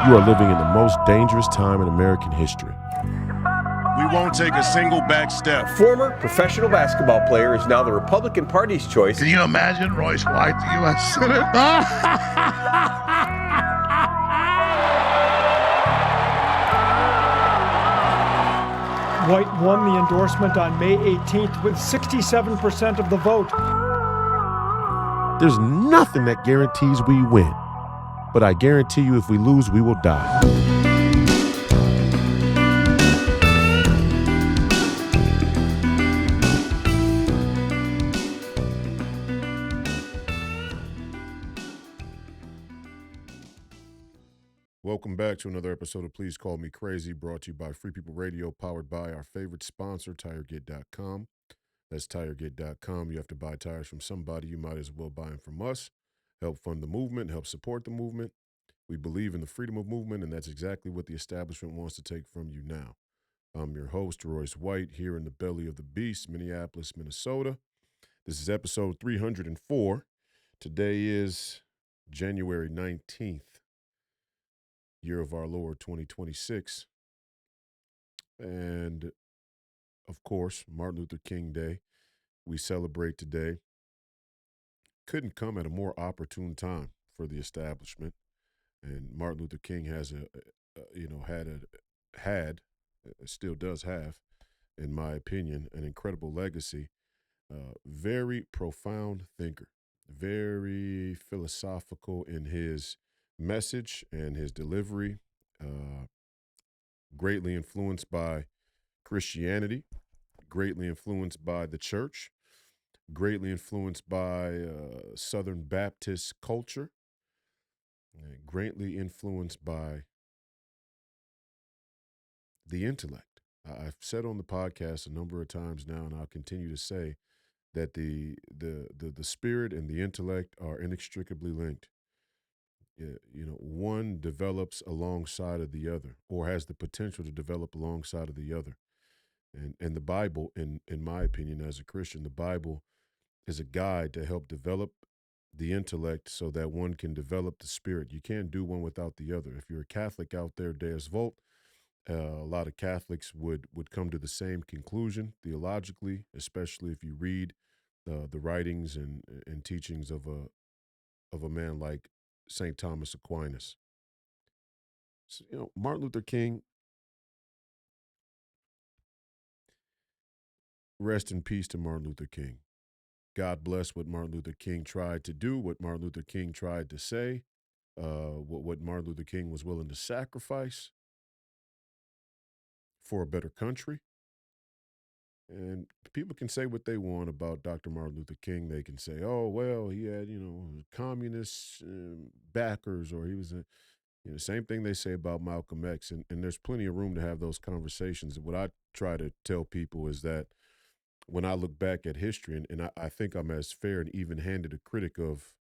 You are living in the most dangerous time in American history. We won't take a single back step. Former professional basketball player is now the Republican Party's choice. Can you imagine Royce White, the U.S. Senator? White won the endorsement on May 18th with 67% of the vote. There's nothing that guarantees we win, but I guarantee you if we lose, we will die. Welcome back to another episode of Please Call Me Crazy, brought to you by Free People Radio, powered by our favorite sponsor, TireGet.com. That's TireGet.com. You have to buy tires from somebody. You might as well buy them from us. Help fund the movement, help support the movement. We believe in the freedom of movement, and that's exactly what the establishment wants to take from you now. I'm your host, Royce White, here in the belly of the beast, Minneapolis, Minnesota. This is episode 304. Today is January 19th. Year of our Lord 2026. And of course, Martin Luther King Day. We celebrate today. Couldn't come at a more opportune time for the establishment. And Martin Luther King has still does have, in my opinion, an incredible legacy. Very profound thinker, very philosophical in his message and his delivery, greatly influenced by Christianity, greatly influenced by the church, greatly influenced by Southern Baptist culture, greatly influenced by the intellect. I've said on the podcast a number of times now, and I'll continue to say that the spirit and the intellect are inextricably linked. One develops alongside of the other, or has the potential to develop alongside of the other. And the Bible, in my opinion, as a Christian, the Bible is a guide to help develop the intellect so that one can develop the spirit. You can't do one without the other. If you're a Catholic out there, Deus Vult, a lot of Catholics would come to the same conclusion theologically, especially if you read the writings and teachings of a man like St. Thomas Aquinas. So, Martin Luther King, rest in peace to Martin Luther King. God bless what Martin Luther King tried to do, what Martin Luther King tried to say, what Martin Luther King was willing to sacrifice for a better country. And people can say what they want about Dr. Martin Luther King. They can say, oh, well, he had, communist backers, or he was same thing they say about Malcolm X. And there's plenty of room to have those conversations. What I try to tell people is that when I look back at history, and I think I'm as fair and even-handed a critic of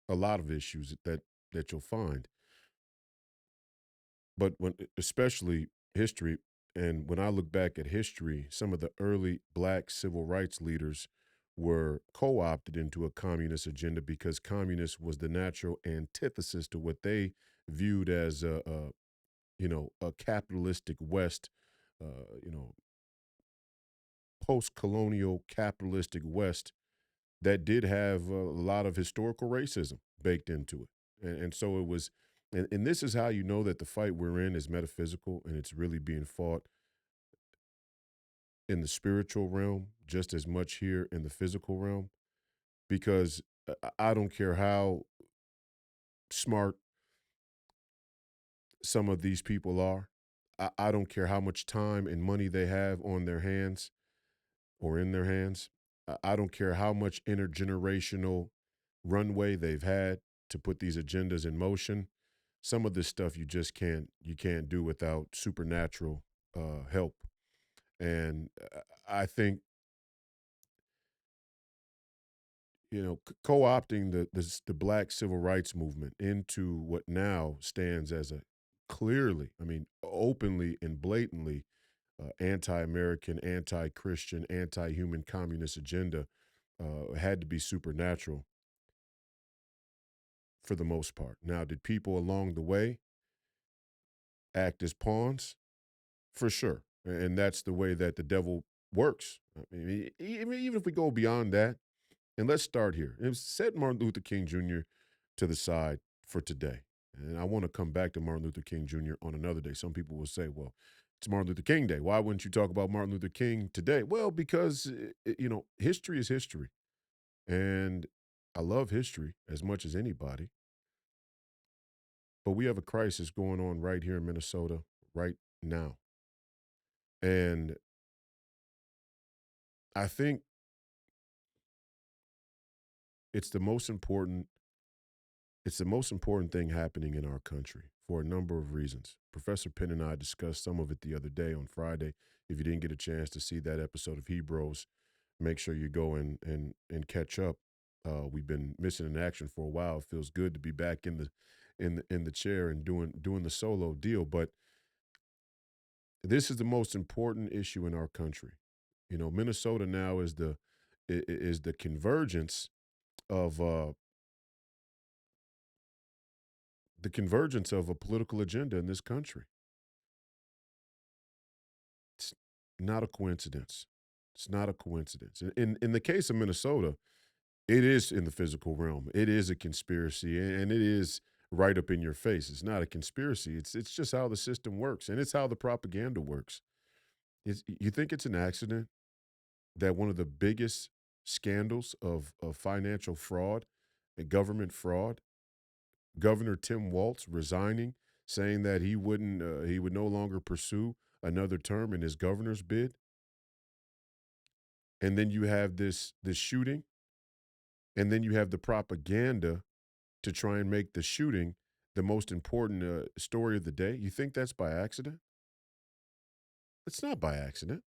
a lot of issues that you'll find. But especially history, and when I look back at history, some of the early black civil rights leaders were co-opted into a communist agenda because communist was the natural antithesis to what they viewed as a capitalistic West, post-colonial capitalistic West that did have a lot of historical racism baked into it. And so it was, and this is how you know that the fight we're in is metaphysical and it's really being fought in the spiritual realm just as much here in the physical realm, because I don't care how smart some of these people are. I don't care how much time and money they have on their hands or in their hands. I don't care how much intergenerational runway they've had to put these agendas in motion. Some of this stuff you can't do without supernatural help. And I think, co-opting the black civil rights movement into what now stands as a clearly, openly and blatantly anti-American, anti-Christian, anti-human communist agenda had to be supernatural for the most part. Now, did people along the way act as pawns, for sure. And that's the way that the devil works. I mean, even if we go beyond that, and let's start here. Set Martin Luther King Jr. to the side for today. And I want to come back to Martin Luther King Jr. on another day. Some people will say, well, it's Martin Luther King Day. Why wouldn't you talk about Martin Luther King today? Well, because, history is history. And I love history as much as anybody. But we have a crisis going on right here in Minnesota right now. And I think it's the most important it's the most important thing happening in our country for a number of reasons. Professor Penn and I discussed some of it the other day on Friday. If you didn't get a chance to see that episode of Hebrews, make sure you go and catch up. We've been missing in action for a while. It feels good to be back in the chair and doing the solo deal. But this is the most important issue in our country. Minnesota now is the convergence of a political agenda in this country. It's not a coincidence. It's not a coincidence. In the case of Minnesota, it is in the physical realm. It is a conspiracy, and it is right up in your face. It's not a conspiracy. It's just how the system works, and it's how the propaganda works. You think it's an accident that one of the biggest scandals of financial fraud and government fraud, Governor Tim Walz resigning, saying that he would no longer pursue another term in his governor's bid, and then you have this shooting, and then you have the propaganda to try and make the shooting the most important story of the day. You think that's by accident? It's not by accident.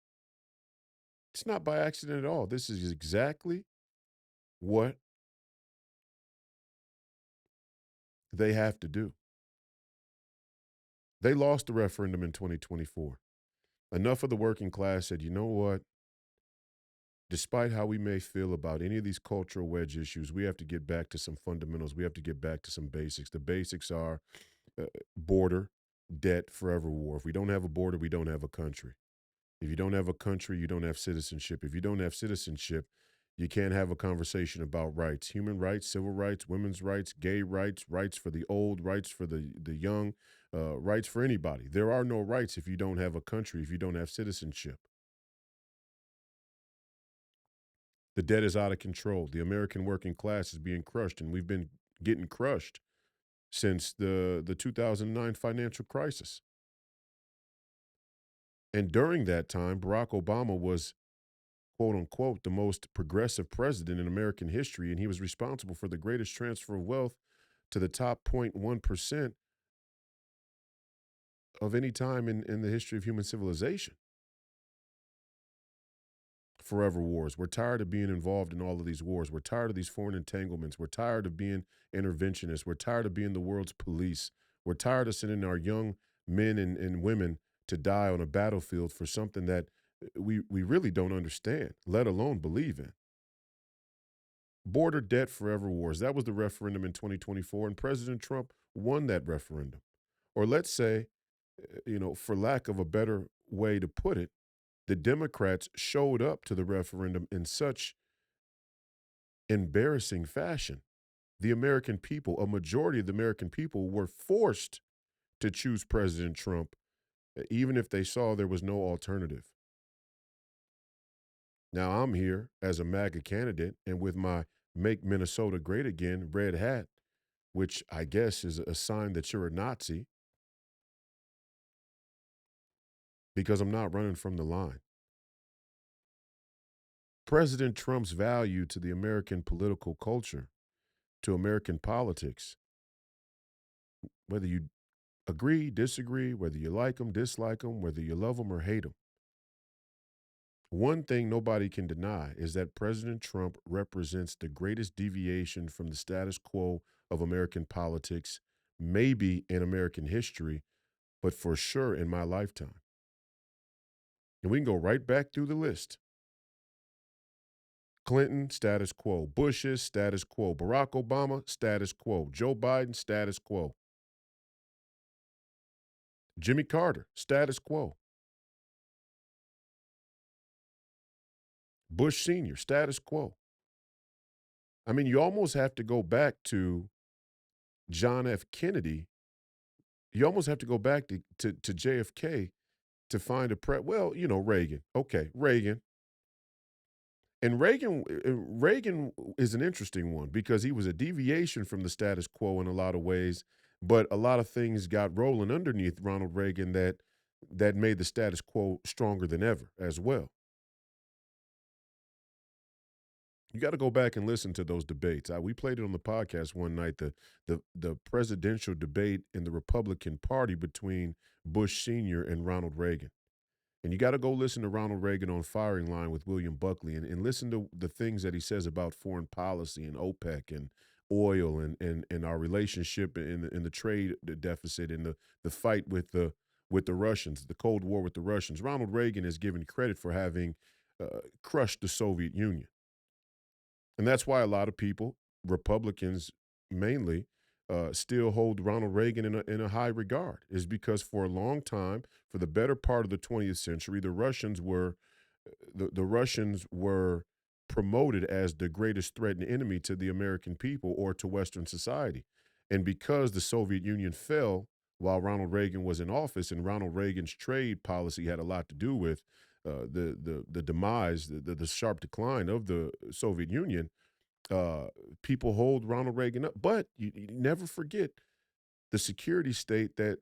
It's not by accident at all. This is exactly what they have to do. They lost the referendum in 2024. Enough of the working class said, you know what? Despite how we may feel about any of these cultural wedge issues, we have to get back to some fundamentals. We have to get back to some basics. The basics are border, debt, forever war. If we don't have a border, we don't have a country. If you don't have a country, you don't have citizenship. If you don't have citizenship, you can't have a conversation about rights, human rights, civil rights, women's rights, gay rights, rights for the old, rights for the young, rights for anybody. There are no rights if you don't have a country, if you don't have citizenship. The debt is out of control. The American working class is being crushed, and we've been getting crushed since the 2009 financial crisis. And during that time, Barack Obama was, quote unquote, the most progressive president in American history, and he was responsible for the greatest transfer of wealth to the top 0.1% of any time in the history of human civilization. Forever wars. We're tired of being involved in all of these wars. We're tired of these foreign entanglements. We're tired of being interventionists. We're tired of being the world's police. We're tired of sending our young men and women to die on a battlefield for something that we really don't understand, let alone believe in. Border debt, forever wars. That was the referendum in 2024, and President Trump won that referendum. Or let's say, for lack of a better way to put it, the Democrats showed up to the referendum in such embarrassing fashion. The American people, a majority of the American people, were forced to choose President Trump, even if they saw there was no alternative. Now I'm here as a MAGA candidate and with my Make Minnesota Great Again red hat, which I guess is a sign that you're a Nazi, because I'm not running from the line. President Trump's value to the American political culture, to American politics, whether you agree, disagree, whether you like him, dislike him, whether you love him or hate him, one thing nobody can deny is that President Trump represents the greatest deviation from the status quo of American politics, maybe in American history, but for sure in my lifetime. And we can go right back through the list. Clinton, status quo. Bush's, status quo. Barack Obama, status quo. Joe Biden, status quo. Jimmy Carter, status quo. Bush Sr., status quo. I mean, you almost have to go back to John F. Kennedy. You almost have to go back to JFK to find well, Reagan. Okay, Reagan. And Reagan is an interesting one because he was a deviation from the status quo in a lot of ways, but a lot of things got rolling underneath Ronald Reagan that made the status quo stronger than ever as well. You got to go back and listen to those debates. We played it on the podcast one night. The presidential debate in the Republican Party between Bush Sr. and Ronald Reagan. And you got to go listen to Ronald Reagan on Firing Line with William Buckley and listen to the things that he says about foreign policy and OPEC and oil and our relationship in the trade deficit and the fight with the Russians, the Cold War with the Russians. Ronald Reagan is given credit for having crushed the Soviet Union. And that's why a lot of people, Republicans mainly, still hold Ronald Reagan in a high regard, is because for a long time, for the better part of the 20th century, the Russians were promoted as the greatest threat and enemy to the American people or to Western society. And because the Soviet Union fell while Ronald Reagan was in office, and Ronald Reagan's trade policy had a lot to do with the demise, the sharp decline of the Soviet Union, people hold Ronald Reagan up. But you never forget the security state that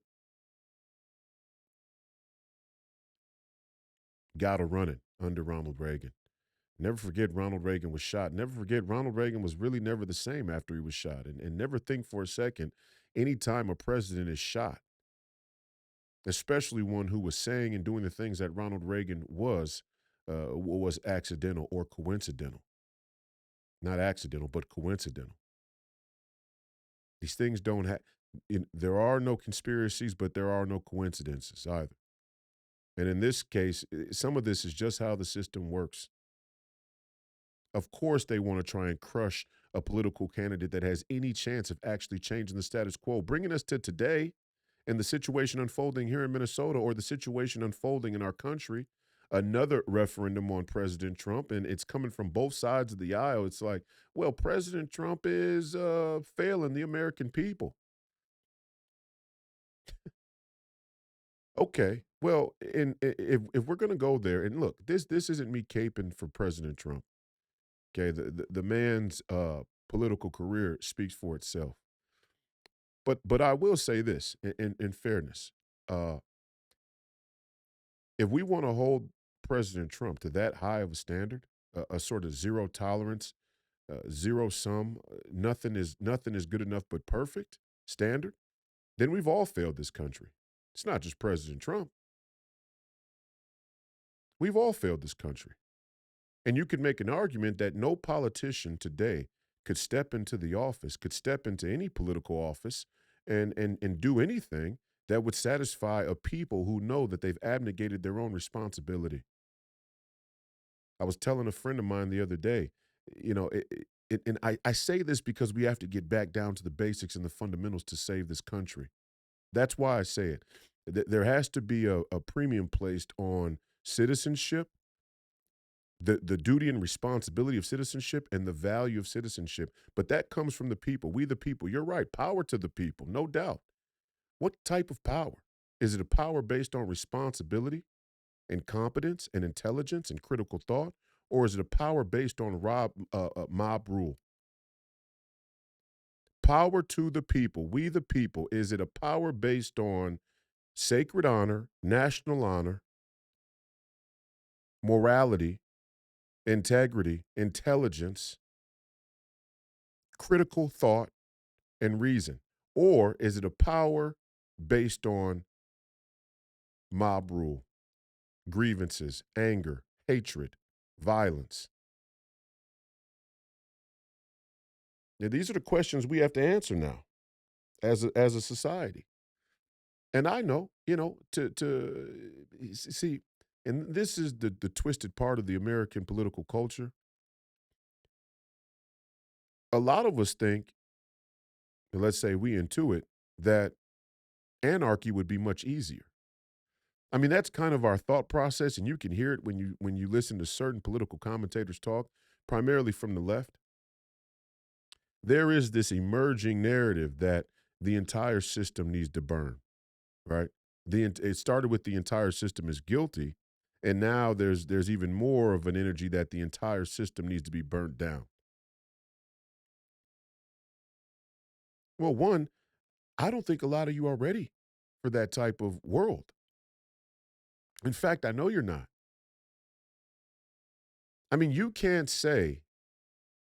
got a running under Ronald Reagan. Never forget Ronald Reagan was shot. Never forget Ronald Reagan was really never the same after he was shot. And never think for a second, anytime a president is shot, especially one who was saying and doing the things that Ronald Reagan was accidental or coincidental. Not accidental, but coincidental. These things don't have, there are no conspiracies, but there are no coincidences either. And in this case, some of this is just how the system works. Of course, they want to try and crush a political candidate that has any chance of actually changing the status quo. Bringing us to today and the situation unfolding here in Minnesota, or the situation unfolding in our country, another referendum on President Trump, and it's coming from both sides of the aisle. It's like, well, President Trump is failing the American people. Okay, well, if we're going to go there, and look, this isn't me caping for President Trump. Okay, the man's political career speaks for itself. But I will say this in fairness, uh, if we want to hold President Trump to that high of a standard, a sort of zero tolerance, zero sum, nothing is good enough but perfect standard, then we've all failed this country. It's not just President Trump. We've all failed this country. And you could make an argument that no politician today could step into the office, could step into any political office and do anything that would satisfy a people who know that they've abnegated their own responsibility. I was telling a friend of mine the other day, and I say this because we have to get back down to the basics and the fundamentals to save this country. That's why I say it. There has to be a premium placed on citizenship, the duty and responsibility of citizenship, and the value of citizenship. But that comes from the people. We the people. You're right. Power to the people, no doubt. What type of power? Is it a power based on responsibility and competence and intelligence and critical thought? Or is it a power based on mob rule? Power to the people. We the people. Is it a power based on sacred honor, national honor, morality, integrity, intelligence, critical thought, and reason? Or is it a power based on mob rule, grievances, anger, hatred, violence? Now, these are the questions we have to answer now as a society. And I know, to see, and this is the twisted part of the American political culture. A lot of us think, and let's say we intuit, that anarchy would be much easier. I mean, that's kind of our thought process, and you can hear it when you listen to certain political commentators talk, primarily from the left. There is this emerging narrative that the entire system needs to burn, right? It started with the entire system is guilty, and now there's even more of an energy that the entire system needs to be burnt down. Well, one, I don't think a lot of you are ready for that type of world. In fact, I know you're not. I mean, you can't say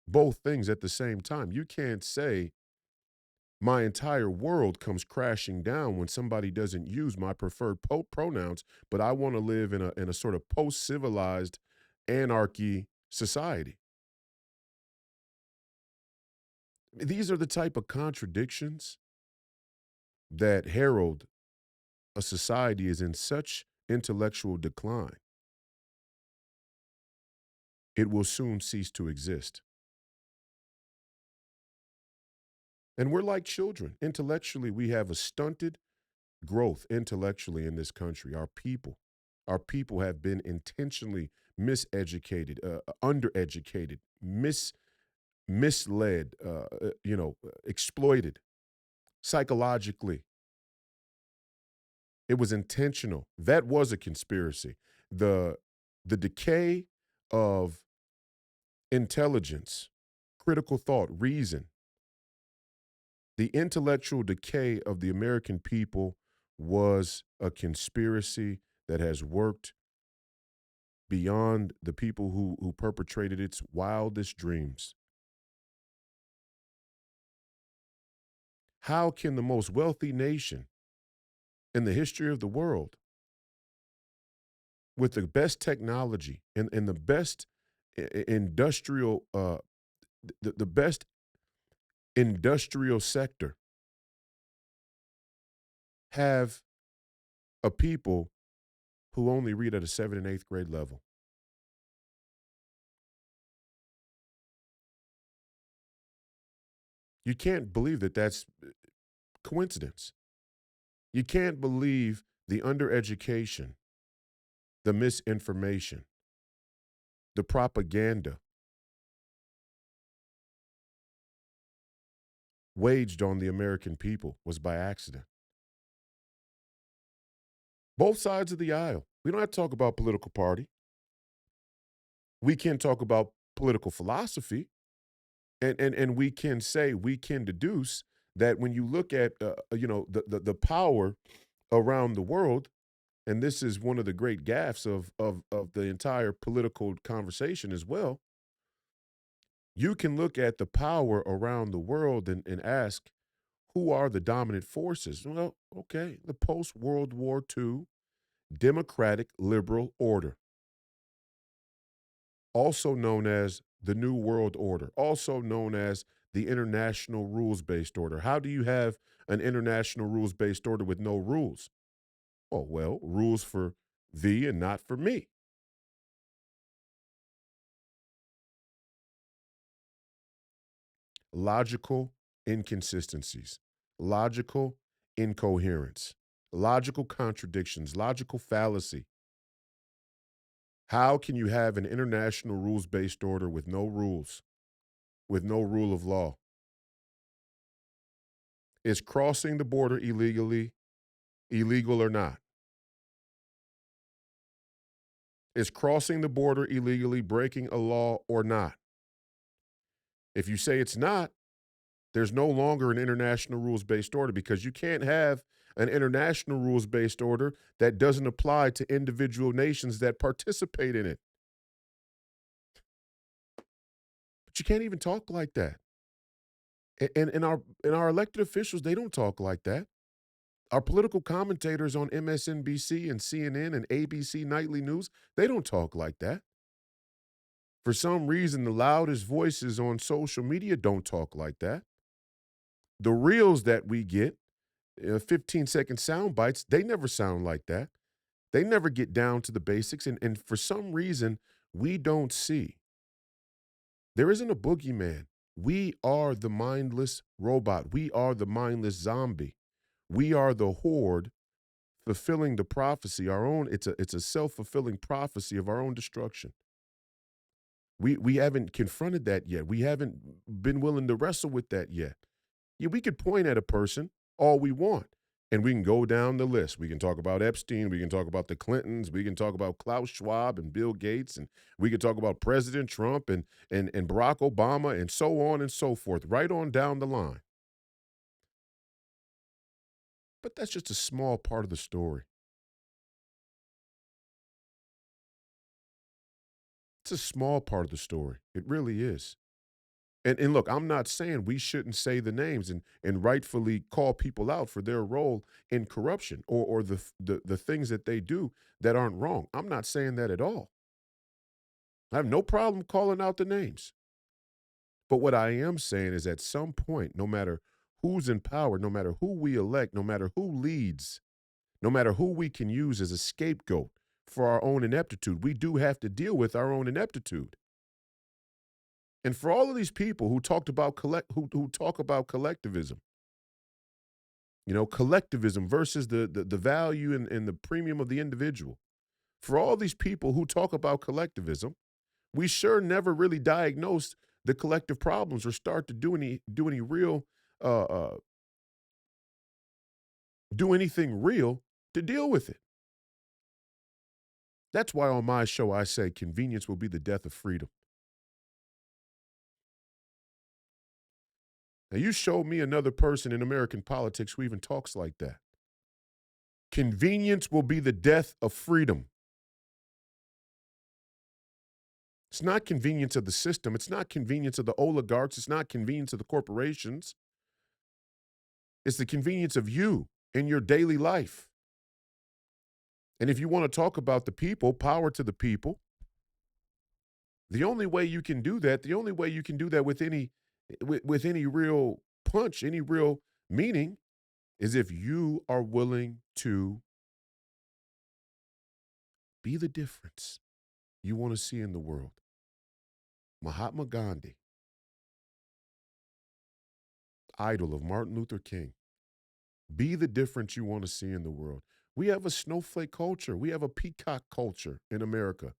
both things at the same time. You can't say my entire world comes crashing down when somebody doesn't use my preferred pronouns, but I want to live in a sort of post-civilized anarchy society. These are the type of contradictions that herald a society is in such intellectual decline, it will soon cease to exist. And we're like children. Intellectually, we have a stunted growth intellectually in this country. Our people have been intentionally miseducated, undereducated, misled, exploited psychologically. It was intentional. That was a conspiracy. The the decay of intelligence, critical thought, reason, the intellectual decay of the American people was a conspiracy that has worked beyond the people who perpetrated its wildest dreams. How can the most wealthy nation in the history of the world, with the best technology and the best industrial, the best industrial sector, have a people who only read at a 7th and 8th grade level? You can't believe that that's coincidence. You can't believe the undereducation, the misinformation, the propaganda waged on the American people was by accident. Both sides of the aisle. We don't have to talk about political party. We can talk about political philosophy, and we can say, we can deduce that when you look at the power around the world, and this is one of the great gaffes of the entire political conversation as well. You can look at the power around the world and ask, who are the dominant forces? Well, okay, the post-World War II democratic liberal order, also known as the New World Order, also known as the international rules-based order. How do you have an international rules-based order with no rules? Oh, well, rules for thee and not for me. Logical inconsistencies, logical incoherence, logical contradictions, logical fallacy. How can you have an international rules-based order with no rules, with no rule of law? Is crossing the border illegally illegal or not? Is crossing the border illegally breaking a law or not? If you say it's not, there's no longer an international rules-based order, because you can't have an international rules-based order that doesn't apply to individual nations that participate in it. But you can't even talk like that. And our elected officials, they don't talk like that. Our political commentators on MSNBC and CNN and ABC Nightly News, they don't talk like that. For some reason, the loudest voices on social media don't talk like that. The reels that we get, 15-second sound bites, they never sound like that. They never get down to the basics. And for some reason, we don't see. There isn't a boogeyman. We are the mindless robot. We are the mindless zombie. We are the horde fulfilling the prophecy, our own. It's a self-fulfilling prophecy of our own destruction. We haven't confronted that yet. We haven't been willing to wrestle with that yet. Yeah, we could point at a person all we want, and we can go down the list. We can talk about Epstein. We can talk about the Clintons. We can talk about Klaus Schwab and Bill Gates, and we can talk about President Trump and Barack Obama and so on and so forth, right on down the line. But that's just a small part of the story. It's a small part of the story. It really is. And look, I'm not saying we shouldn't say the names and rightfully call people out for their role in corruption or the things that they do that aren't wrong. I'm not saying that at all. I have no problem calling out the names. But what I am saying is at some point, no matter who's in power, no matter who we elect, no matter who leads, no matter who we can use as a scapegoat for our own ineptitude, we do have to deal with our own ineptitude. And for all of these people who talked about who talk about collectivism, collectivism versus the value and the premium of the individual. For all these people who talk about collectivism, we sure never really diagnose the collective problems or start to do any real do anything real to deal with it. That's why on my show I say convenience will be the death of freedom. Now, you show me another person in American politics who even talks like that. Convenience will be the death of freedom. It's not convenience of the system. It's not convenience of the oligarchs. It's not convenience of the corporations. It's the convenience of you in your daily life. And if you want to talk about the people, power to the people, the only way you can do that, with any real punch, any real meaning, is if you are willing to be the difference you want to see in the world. Mahatma Gandhi, idol of Martin Luther King. Be the difference you want to see in the world. We have a snowflake culture. We have a peacock culture in America.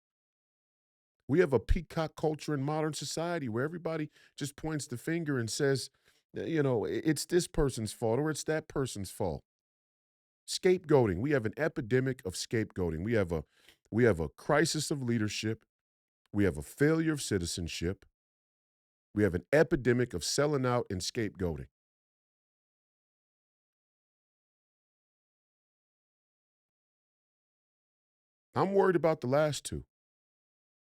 We have a peacock culture in modern society where everybody just points the finger and says, it's this person's fault or it's that person's fault. Scapegoating. We have an epidemic of scapegoating. We have a crisis of leadership. We have a failure of citizenship. We have an epidemic of selling out and scapegoating. I'm worried about the last two.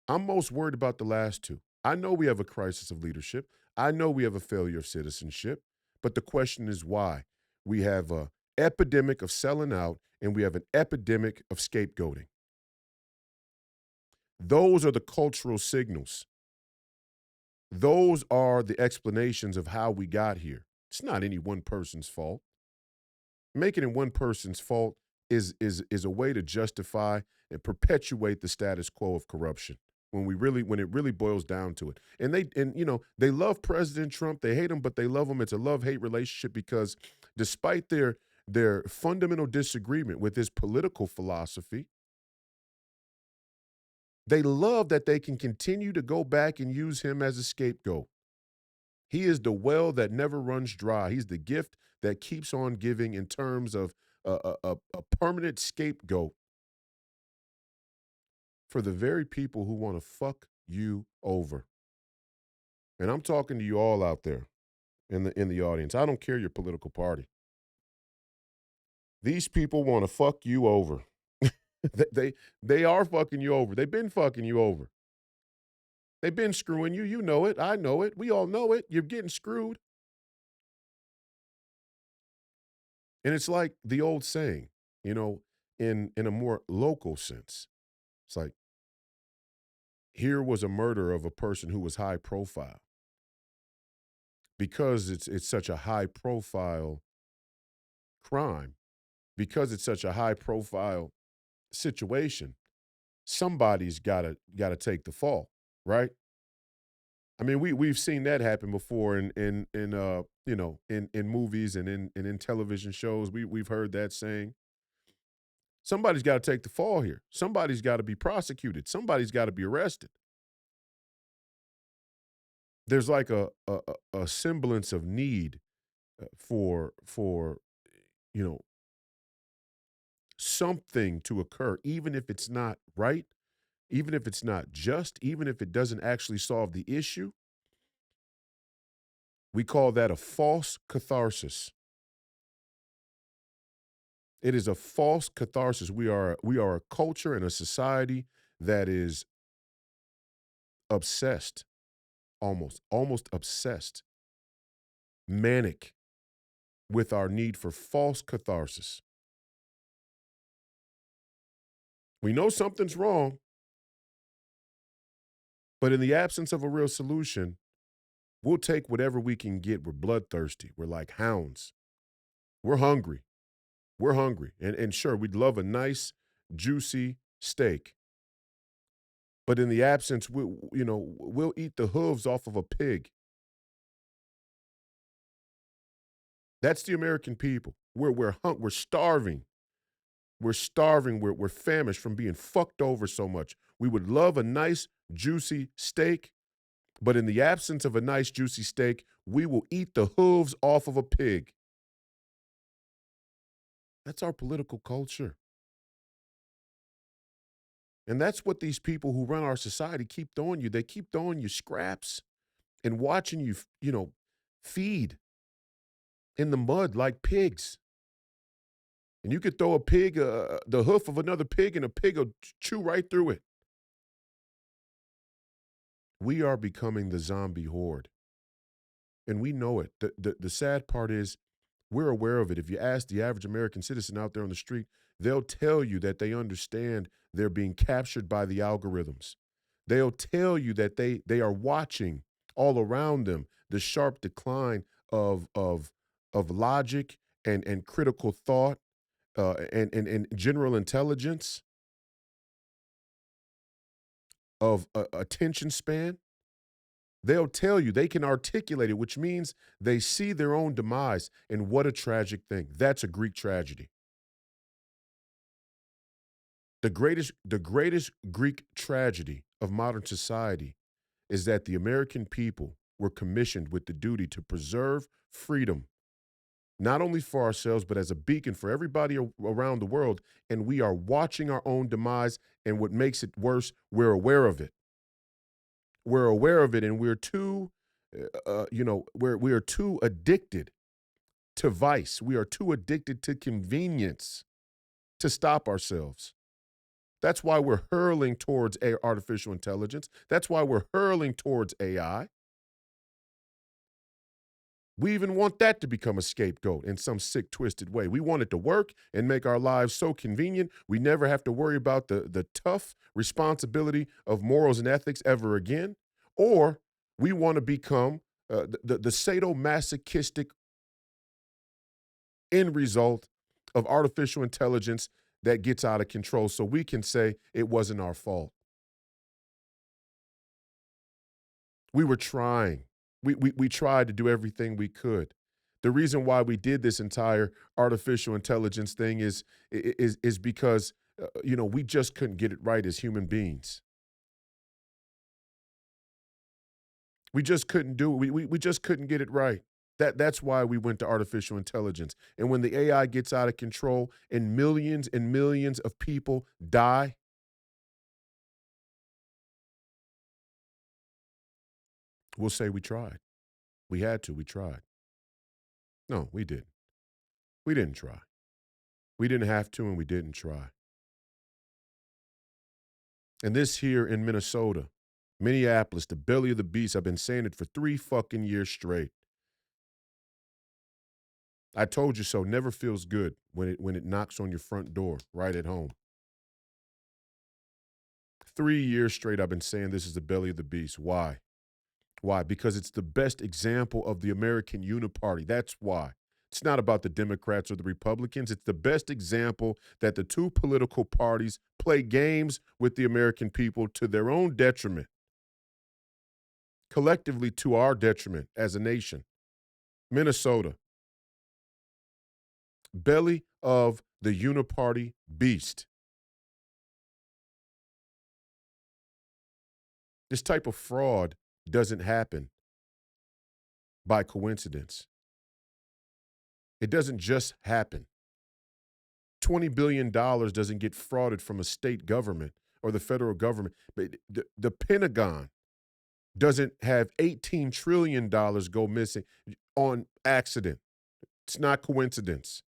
I'm most worried about the last two. I know we have a crisis of leadership. I know we have a failure of citizenship. But the question is why? We have an epidemic of selling out and we have an epidemic of scapegoating. Those are the cultural signals. Those are the explanations of how we got here. It's not any one person's fault. Making it one person's fault is a way to justify and perpetuate the status quo of corruption when it really boils down to it. And they love President Trump. They hate him, but they love him. It's a love-hate relationship because despite their fundamental disagreement with his political philosophy, they love that they can continue to go back and use him as a scapegoat. He is the well that never runs dry. He's the gift that keeps on giving in terms of a permanent scapegoat for the very people who want to fuck you over. And I'm talking to you all out there in the audience. I don't care your political party. These people want to fuck you over. They are fucking you over. They've been fucking you over. They've been screwing you. You know it. I know it. We all know it. You're getting screwed. And it's like the old saying, in a more local sense. It's like, here was a murder of a person who was high profile. Because it's such a high profile crime, because it's such a high profile situation, somebody's gotta take the fall, right? I mean, we've seen that happen before in in movies and in television shows. We've heard that saying. Somebody's got to take the fall here. Somebody's got to be prosecuted. Somebody's got to be arrested. There's like a semblance of need for you know something to occur, even if it's not right, even if it's not just, even if it doesn't actually solve the issue. We call that a false catharsis. It is a false catharsis. We are a culture and a society that is obsessed, almost obsessed, manic with our need for false catharsis. We know something's wrong, but in the absence of a real solution, we'll take whatever we can get. We're bloodthirsty. We're like hounds. We're hungry. We're hungry. And sure, we'd love a nice, juicy steak. But in the absence, we'll eat the hooves off of a pig. That's the American people. We're starving. We're starving. We're famished from being fucked over so much. We would love a nice, juicy steak, but in the absence of a nice, juicy steak, we will eat the hooves off of a pig. That's our political culture. And that's what these people who run our society keep throwing you. They keep throwing you scraps and watching you, feed in the mud like pigs. And you could throw a pig, the hoof of another pig, and a pig will chew right through it. We are becoming the zombie horde. And we know it. The sad part is we're aware of it. If you ask the average American citizen out there on the street, they'll tell you that they understand they're being captured by the algorithms. They'll tell you that they are watching all around them the sharp decline of logic and critical thought and general intelligence, of attention span. They'll tell you, they can articulate it, which means they see their own demise. And what a tragic thing. That's a Greek tragedy. The greatest Greek tragedy of modern society is that the American people were commissioned with the duty to preserve freedom, not only for ourselves, but as a beacon for everybody around the world. And we are watching our own demise. And what makes it worse, we're aware of it. We're aware of it, and we're too, we are too addicted to vice. We are too addicted to convenience to stop ourselves. That's why we're hurling towards artificial intelligence. That's why we're hurling towards AI. We even want that to become a scapegoat in some sick, twisted way. We want it to work and make our lives so convenient, we never have to worry about the tough responsibility of morals and ethics ever again. Or we want to become the sadomasochistic end result of artificial intelligence that gets out of control so we can say it wasn't our fault. We were trying. We tried to do everything we could. The reason why we did this entire artificial intelligence thing is because we just couldn't get it right as human beings. We just couldn't do it. We just couldn't get it right. That's why we went to artificial intelligence. And when the AI gets out of control and millions of people die, we'll say we tried. We had to. We tried. No, we didn't. We didn't try. We didn't have to, and we didn't try. And this here in Minnesota, Minneapolis, the belly of the beast, I've been saying it for 3 fucking years straight. I told you so. Never feels good when it knocks on your front door right at home. 3 years straight I've been saying this is the belly of the beast. Why? Why? Because it's the best example of the American uniparty. That's why. It's not about the Democrats or the Republicans. It's the best example that the two political parties play games with the American people to their own detriment, collectively to our detriment as a nation. Minnesota, belly of the uniparty beast. This type of fraud doesn't happen by coincidence. It doesn't just happen. $20 billion doesn't get frauded from a state government or the federal government. But the Pentagon doesn't have $18 trillion go missing on accident. It's not coincidence.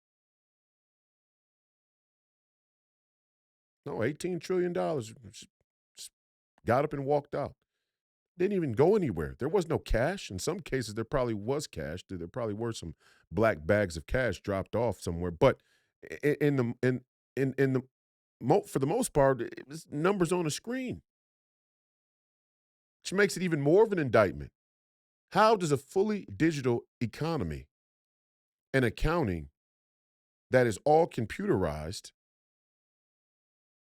No, $18 trillion just got up and walked out. Didn't even go anywhere. There was no cash. In some cases, there probably was cash. There probably were some black bags of cash dropped off somewhere. But in the for the most part, it was numbers on a screen, which makes it even more of an indictment. How does a fully digital economy and accounting that is all computerized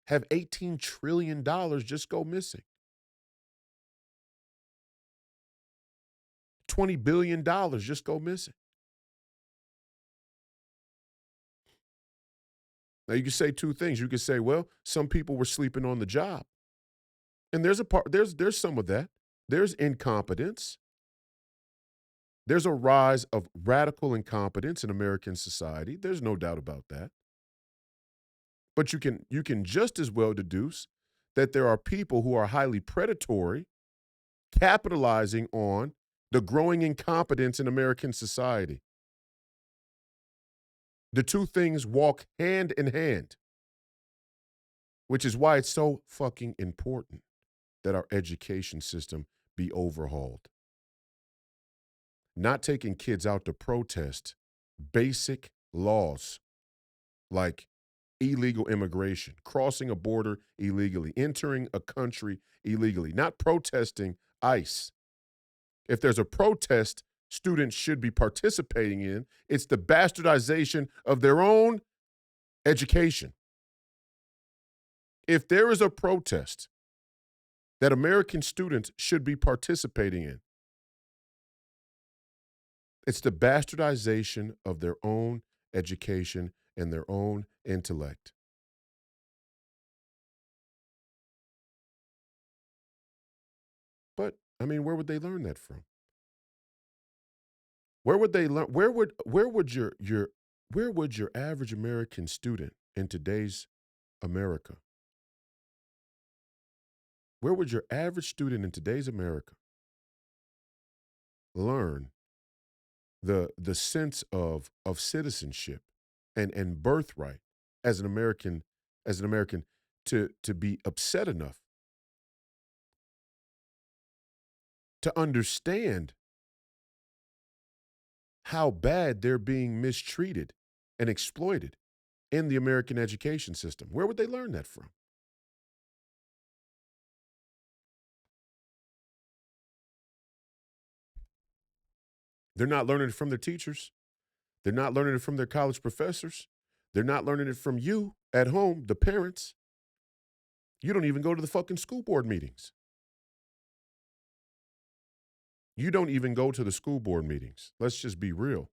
have $18 trillion just go missing? $20 billion just go missing. Now, you can say two things. You could say, well, some people were sleeping on the job. And there's some of that. There's incompetence. There's a rise of radical incompetence in American society. There's no doubt about that. But you can just as well deduce that there are people who are highly predatory, capitalizing on the growing incompetence in American society. The two things walk hand in hand, which is why it's so fucking important that our education system be overhauled. Not taking kids out to protest basic laws like illegal immigration, crossing a border illegally, entering a country illegally, not protesting ICE. If there's a protest students should be participating in, it's the bastardization of their own education. If there is a protest that American students should be participating in, it's the bastardization of their own education and their own intellect. But, I mean, where would they learn that from? Where would they learn? Where would your average American student in today's America? Where would your average student in today's America learn the sense of citizenship and birthright as an American to be upset enough to understand how bad they're being mistreated and exploited in the American education system? Where would they learn that from? They're not learning it from their teachers. They're not learning it from their college professors. They're not learning it from you at home, the parents. You don't even go to the fucking school board meetings. You don't even go to the school board meetings. Let's just be real.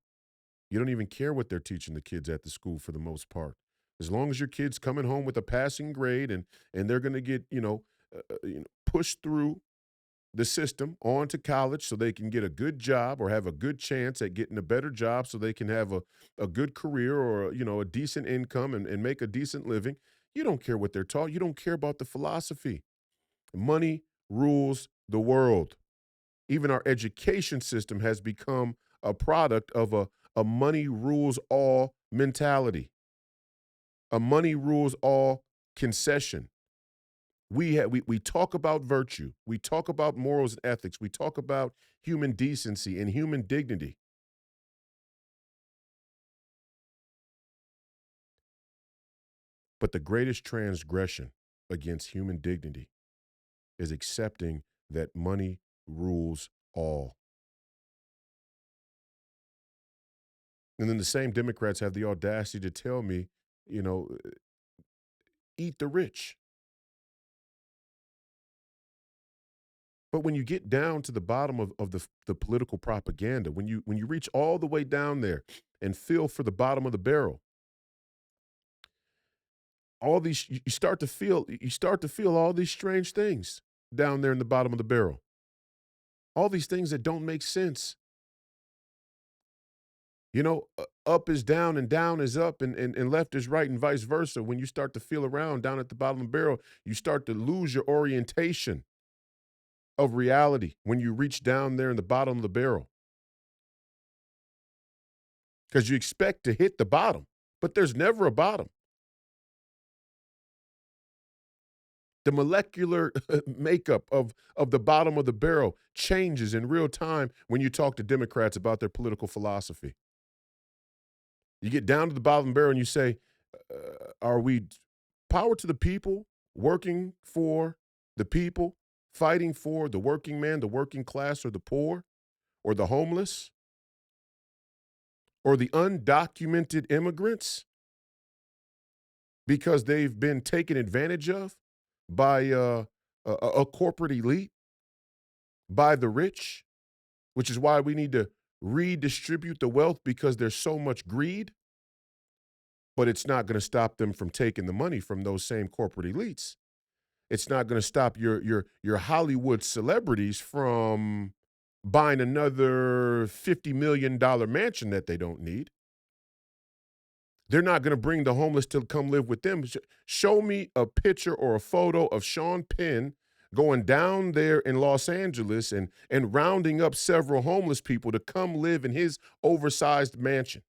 You don't even care what they're teaching the kids at the school for the most part. As long as your kid's coming home with a passing grade and they're going to get, pushed through the system on to college so they can get a good job or have a good chance at getting a better job so they can have a good career or, a decent income and make a decent living. You don't care what they're taught. You don't care about the philosophy. Money rules the world. Even our education system has become a product of a money rules all mentality, a money rules all concession. We talk about virtue. We talk about morals and ethics. We talk about human decency and human dignity. But the greatest transgression against human dignity is accepting that money rules all. And then the same Democrats have the audacity to tell me, eat the rich. But when you get down to the bottom of the political propaganda, when you reach all the way down there and feel for the bottom of the barrel, all these you start to feel all these strange things down there in the bottom of the barrel. All these things that don't make sense. Up is down and down is up and left is right and vice versa. When you start to feel around down at the bottom of the barrel, you start to lose your orientation of reality when you reach down there in the bottom of the barrel. Because you expect to hit the bottom, but there's never a bottom. The molecular makeup of the bottom of the barrel changes in real time when you talk to Democrats about their political philosophy. You get down to the bottom of the barrel and you say, are we power to the people, working for the people, fighting for the working man, the working class, or the poor, or the homeless, or the undocumented immigrants because they've been taken advantage of by a corporate elite, by the rich, which is why we need to redistribute the wealth because there's so much greed, but it's not going to stop them from taking the money from those same corporate elites. It's not going to stop your Hollywood celebrities from buying another $50 million mansion that they don't need. They're not going to bring the homeless to come live with them. Show me a picture or a photo of Sean Penn going down there in Los Angeles and rounding up several homeless people to come live in his oversized mansion.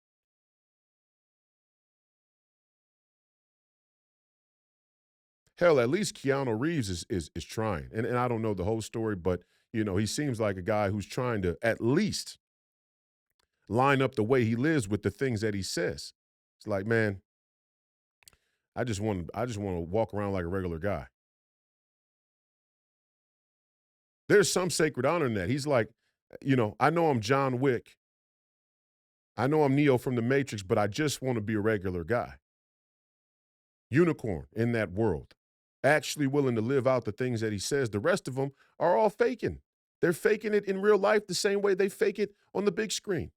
Hell, at least Keanu Reeves is trying. And I don't know the whole story, but, he seems like a guy who's trying to at least line up the way he lives with the things that he says. It's like, man, I just want to walk around like a regular guy. There's some sacred honor in that. He's like, I know I'm John Wick. I know I'm Neo from the Matrix, but I just want to be a regular guy. Unicorn in that world. Actually willing to live out the things that he says. The rest of them are all faking. They're faking it in real life the same way they fake it on the big screen.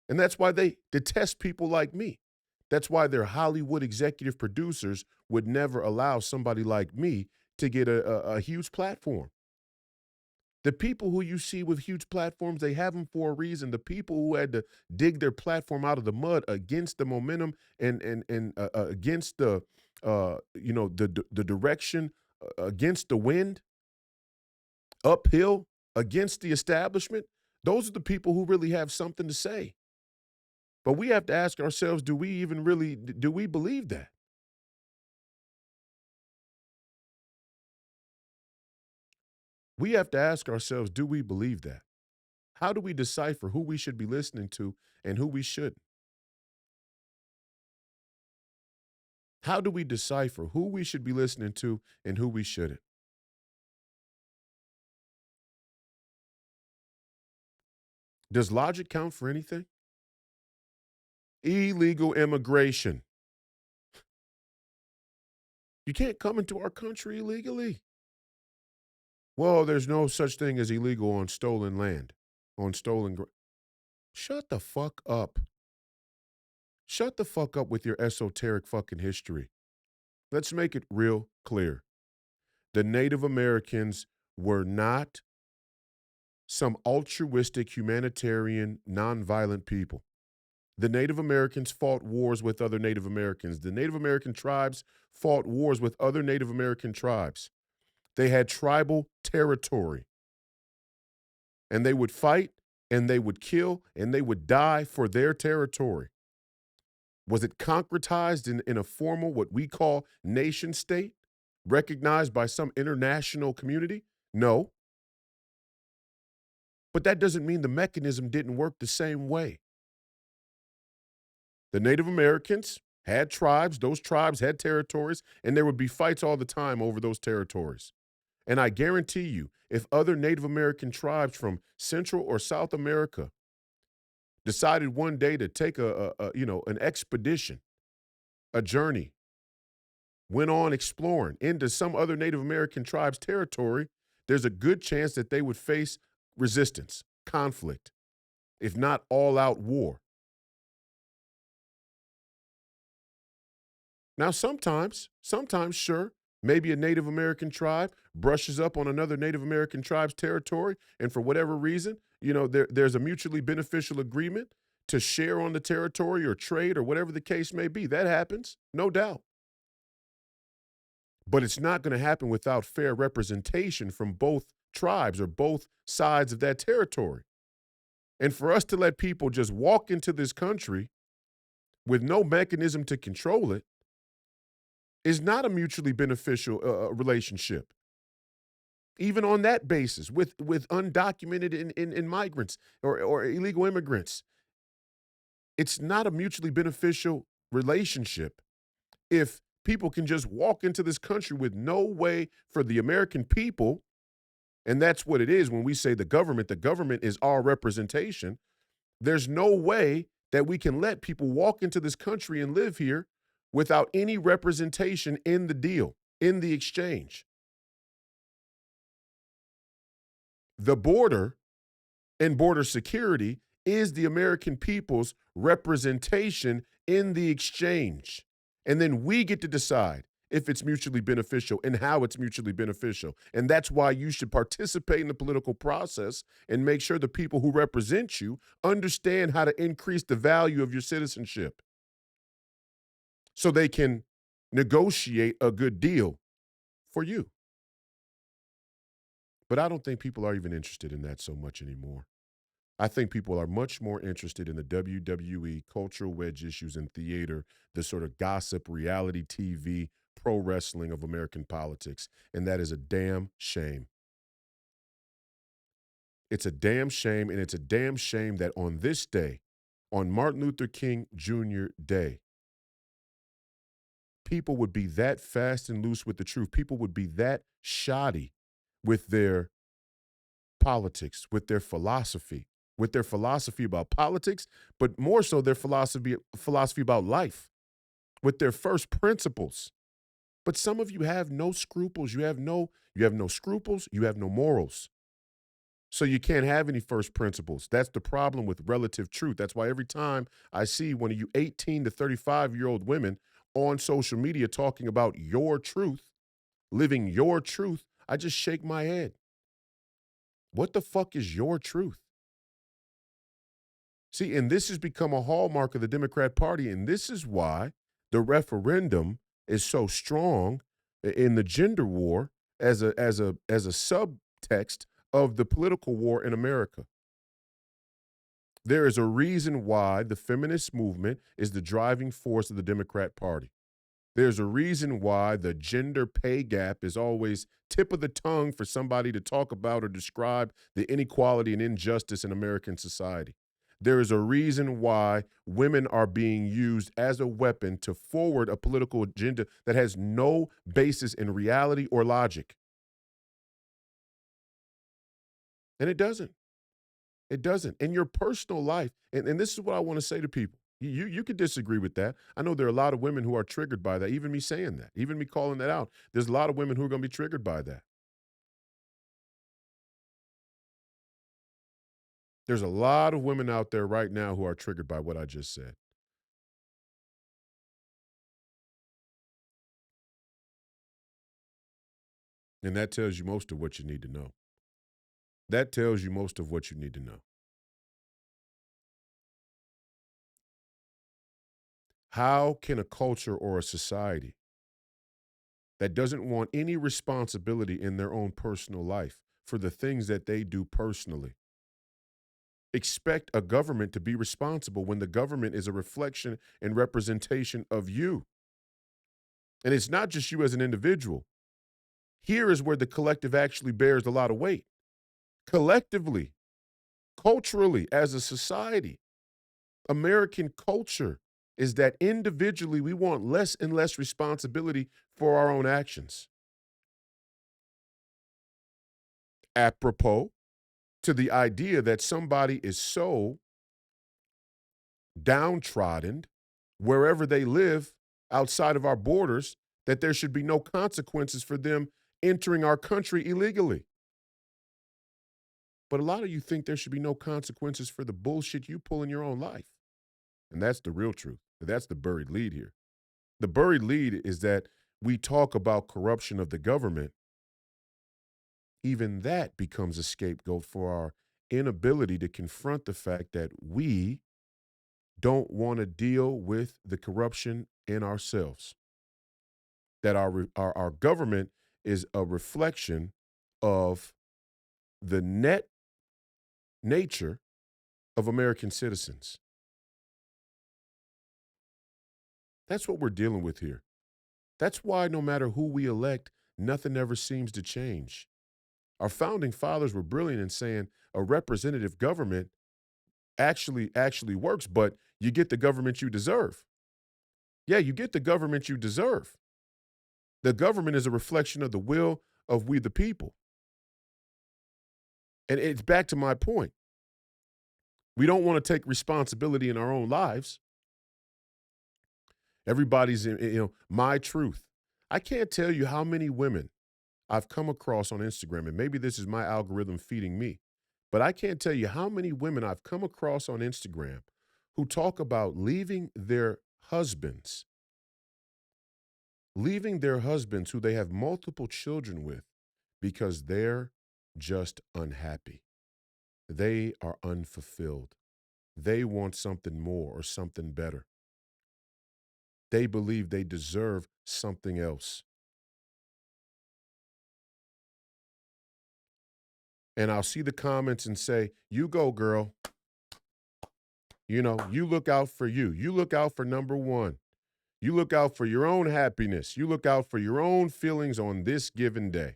And that's why they detest people like me. That's why their Hollywood executive producers would never allow somebody like me to get a huge platform. The people who you see with huge platforms, they have them for a reason. The people who had to dig their platform out of the mud against the momentum and against the the direction, against the wind, uphill, against the establishment, those are the people who really have something to say. But we have to ask ourselves, do we believe that? We have to ask ourselves, do we believe that? How do we decipher who we should be listening to and who we shouldn't? How do we decipher who we should be listening to and who we shouldn't? Does logic count for anything? Illegal immigration. You can't come into our country illegally. Well, there's no such thing as illegal on stolen land, on stolen ground. Shut the fuck up. Shut the fuck up with your esoteric fucking history. Let's make it real clear. The Native Americans were not some altruistic, humanitarian, nonviolent people. The Native Americans fought wars with other Native Americans. The Native American tribes fought wars with other Native American tribes. They had tribal territory. And they would fight, and they would kill, and they would die for their territory. Was it concretized in a formal, what we call nation state, recognized by some international community? No. But that doesn't mean the mechanism didn't work the same way. The Native Americans had tribes, those tribes had territories, and there would be fights all the time over those territories. And I guarantee you, if other Native American tribes from Central or South America decided one day to take an expedition, a journey, went on exploring into some other Native American tribe's territory, there's a good chance that they would face resistance, conflict, if not all-out war. Now, sometimes, sure, maybe a Native American tribe brushes up on another Native American tribe's territory, and for whatever reason, there's a mutually beneficial agreement to share on the territory or trade or whatever the case may be. That happens, no doubt. But it's not going to happen without fair representation from both tribes or both sides of that territory. And for us to let people just walk into this country with no mechanism to control it is not a mutually beneficial relationship. Even on that basis, with undocumented in migrants or illegal immigrants, it's not a mutually beneficial relationship if people can just walk into this country with no way for the American people, and that's what it is when we say the government is our representation. There's no way that we can let people walk into this country and live here without any representation in the deal, in the exchange. The border and border security is the American people's representation in the exchange. And then we get to decide if it's mutually beneficial and how it's mutually beneficial. And that's why you should participate in the political process and make sure the people who represent you understand how to increase the value of your citizenship so they can negotiate a good deal for you. But I don't think people are even interested in that so much anymore. I think people are much more interested in the WWE, cultural wedge issues in theater, the sort of gossip, reality TV, pro wrestling of American politics. And that is a damn shame. It's a damn shame, and it's a damn shame that on this day, on Martin Luther King Jr. Day, people would be that fast and loose with the truth. People would be that shoddy with their politics, with their philosophy about politics, but more so their philosophy about life, with their first principles. But some of you have no scruples. You have no scruples. You have no morals. So you can't have any first principles. That's the problem with relative truth. That's why every time I see one of you 18 to 35-year-old women on social media talking about your truth, living your truth, I just shake my head. What the fuck is your truth? See, and this has become a hallmark of the Democrat Party, and this is why the referendum is so strong in the gender war as a subtext of the political war in America. There is a reason why the feminist movement is the driving force of the Democrat Party. There's a reason why the gender pay gap is always tip of the tongue for somebody to talk about or describe the inequality and injustice in American society. There is a reason why women are being used as a weapon to forward a political agenda that has no basis in reality or logic. And it doesn't. It doesn't. In your personal life, and this is what I want to say to people. You could disagree with that. I know there are a lot of women who are triggered by that, even me saying that, even me calling that out. There's a lot of women who are going to be triggered by that. There's a lot of women out there right now who are triggered by what I just said. And that tells you most of what you need to know. That tells you most of what you need to know. How can a culture or a society that doesn't want any responsibility in their own personal life for the things that they do personally expect a government to be responsible when the government is a reflection and representation of you? And it's not just you as an individual. Here is where the collective actually bears a lot of weight. Collectively, culturally, as a society, American culture is that individually we want less and less responsibility for our own actions. Apropos to the idea that somebody is so downtrodden wherever they live outside of our borders that there should be no consequences for them entering our country illegally. But a lot of you think there should be no consequences for the bullshit you pull in your own life. And that's the real truth. That's the buried lead here. The buried lead is that we talk about corruption of the government. Even that becomes a scapegoat for our inability to confront the fact that we don't want to deal with the corruption in ourselves. That our government is a reflection of the net nature of American citizens. That's what we're dealing with here. That's why no matter who we elect, nothing ever seems to change. Our founding fathers were brilliant in saying a representative government actually works, but you get the government you deserve. Yeah, you get the government you deserve. The government is a reflection of the will of we the people. And it's back to my point. We don't want to take responsibility in our own lives. Everybody's in, my truth. I can't tell you how many women I've come across on Instagram, and maybe this is my algorithm feeding me, but I can't tell you how many women I've come across on Instagram who talk about leaving their husbands who they have multiple children with because they're just unhappy. They are unfulfilled. They want something more or something better. They believe they deserve something else. And I'll see the comments and say, you go, girl. You look out for you. You look out for number one. You look out for your own happiness. You look out for your own feelings on this given day.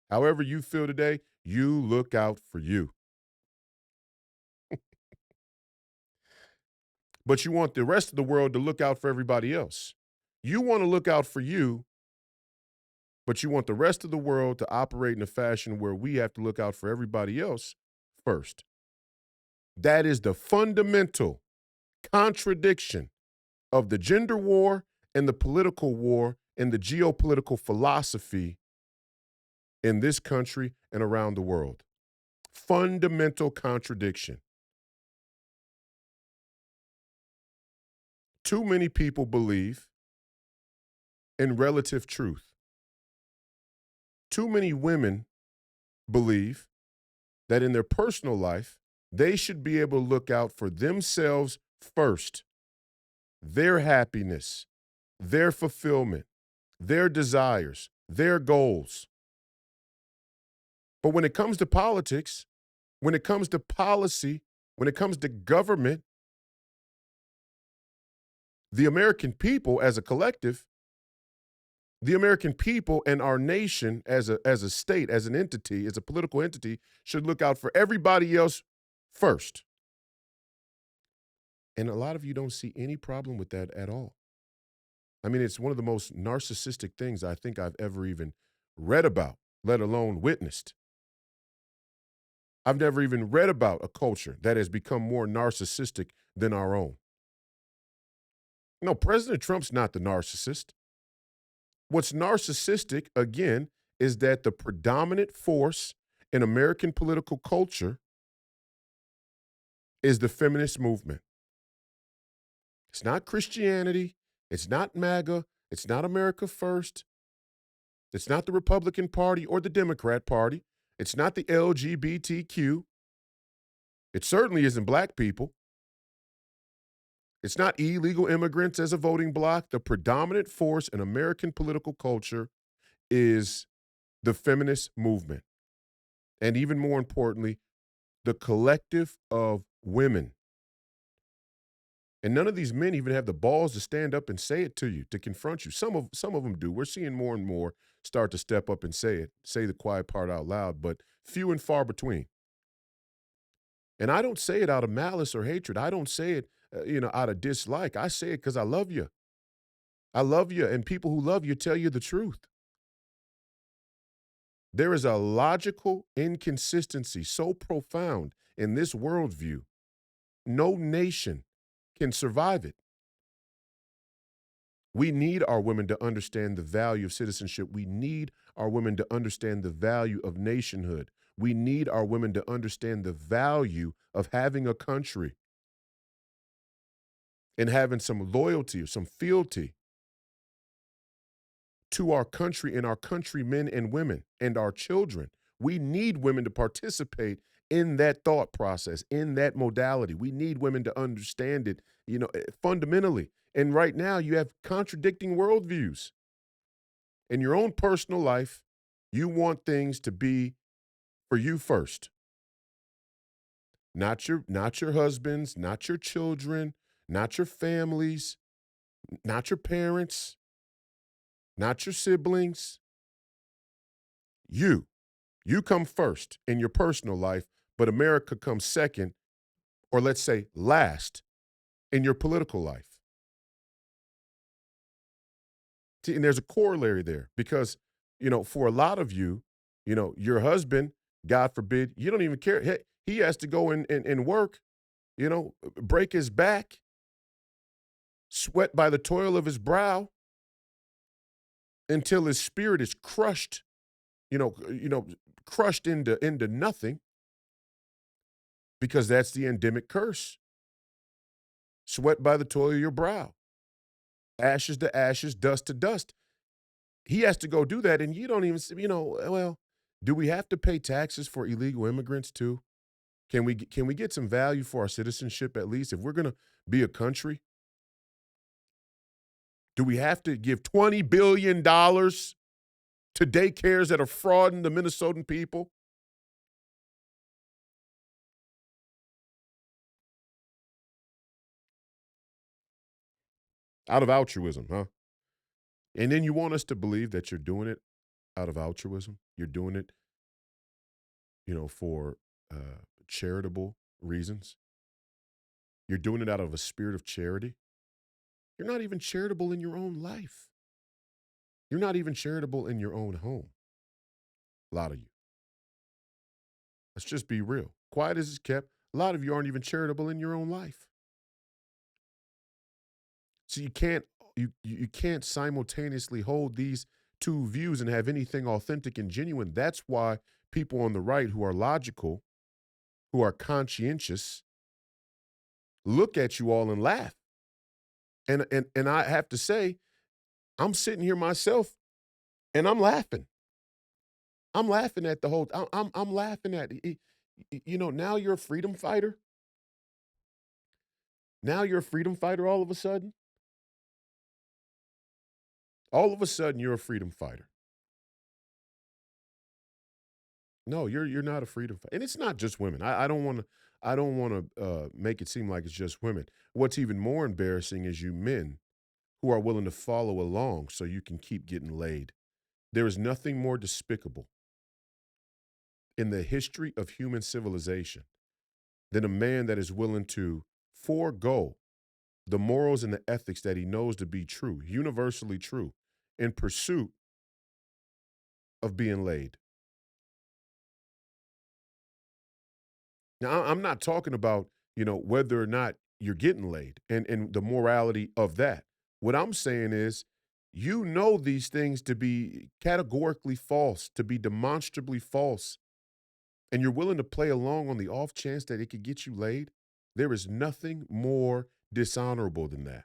However you feel today, you look out for you. But you want the rest of the world to look out for everybody else. You want to look out for you, but you want the rest of the world to operate in a fashion where we have to look out for everybody else first. That is the fundamental contradiction of the gender war and the political war and the geopolitical philosophy in this country and around the world. Fundamental contradiction. Too many people believe in relative truth. Too many women believe that in their personal life, they should be able to look out for themselves first, their happiness, their fulfillment, their desires, their goals. But when it comes to politics, when it comes to policy, when it comes to government, the American people as a collective, the American people and our nation as a state, as an entity, as a political entity, should look out for everybody else first. And a lot of you don't see any problem with that at all. I mean, it's one of the most narcissistic things I think I've ever even read about, let alone witnessed. I've never even read about a culture that has become more narcissistic than our own. No, President Trump's not the narcissist. What's narcissistic, again, is that the predominant force in American political culture is the feminist movement. It's not Christianity. It's not MAGA. It's not America First. It's not the Republican Party or the Democrat Party. It's not the LGBTQ. It certainly isn't black people. It's not illegal immigrants as a voting bloc. The predominant force in American political culture is the feminist movement. And even more importantly, the collective of women. And none of these men even have the balls to stand up and say it to you, to confront you. Some of them do. We're seeing more and more start to step up and say it, say the quiet part out loud, but few and far between. And I don't say it out of malice or hatred. I don't say it, out of dislike. I say it because I love you. I love you, and people who love you tell you the truth. There is a logical inconsistency so profound in this worldview, no nation can survive it. We need our women to understand the value of citizenship. We need our women to understand the value of nationhood. We need our women to understand the value of having a country and having some loyalty or some fealty to our country and our countrymen and women and our children. We need women to participate in that thought process, in that modality. We need women to understand it, fundamentally. And right now, you have contradicting worldviews. In your own personal life, you want things to be for you first. Not your husbands, not your children, not your families, not your parents, not your siblings. You. You come first in your personal life, but America comes second, or let's say last, in your political life. See, and there's a corollary there because, for a lot of you, your husband, God forbid, you don't even care. He has to go and work, break his back, sweat by the toil of his brow until his spirit is crushed, crushed into nothing, because that's the endemic curse. Sweat by the toil of your brow. Ashes to ashes, dust to dust. He has to go do that, and you don't even, well, do we have to pay taxes for illegal immigrants too? Can we get some value for our citizenship at least? If we're going to be a country, do we have to give $20 billion to daycares that are frauding the Minnesotan people? Out of altruism, huh? And then you want us to believe that you're doing it out of altruism? You're doing it, for charitable reasons? You're doing it out of a spirit of charity? You're not even charitable in your own life. You're not even charitable in your own home. A lot of you. Let's just be real. Quiet as it's kept, a lot of you aren't even charitable in your own life. So you can't simultaneously hold these two views and have anything authentic and genuine. That's why people on the right who are logical, who are conscientious, look at you all and laugh. And I have to say, I'm sitting here myself and I'm laughing. I'm laughing at the whole. I'm laughing at it. Now you're a freedom fighter. Now you're a freedom fighter. All of a sudden, you're a freedom fighter. No, you're not a freedom fighter, and it's not just women. I don't want to. I don't want to make it seem like it's just women. What's even more embarrassing is you men who are willing to follow along so you can keep getting laid. There is nothing more despicable in the history of human civilization than a man that is willing to forego the morals and the ethics that he knows to be true, universally true, in pursuit of being laid. Now, I'm not talking about, whether or not you're getting laid and the morality of that. What I'm saying is, these things to be categorically false, to be demonstrably false, and you're willing to play along on the off chance that it could get you laid. There is nothing more dishonorable than that.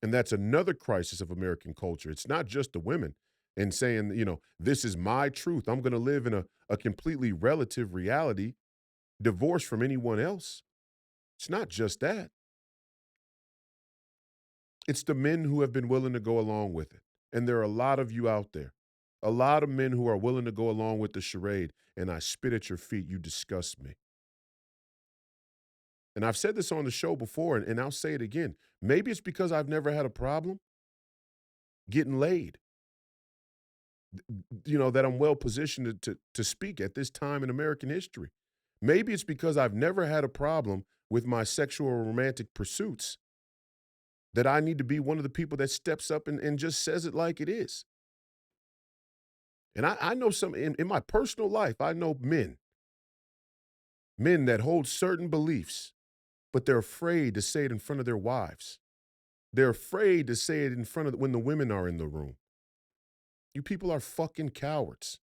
And that's another crisis of American culture. It's not just the women and saying, this is my truth. I'm going to live in a completely relative reality, divorced from anyone else. It's not just that. It's the men who have been willing to go along with it. And there are a lot of you out there, a lot of men who are willing to go along with the charade. And I spit at your feet. You disgust me. And I've said this on the show before, and I'll say it again. Maybe it's because I've never had a problem getting laid. That I'm well positioned to speak at this time in American history. Maybe it's because I've never had a problem with my sexual or romantic pursuits that I need to be one of the people that steps up and just says it like it is. And I know some, in my personal life, I know men that hold certain beliefs, but they're afraid to say it in front of their wives. They're afraid to say it in front of when the women are in the room. You people are fucking cowards.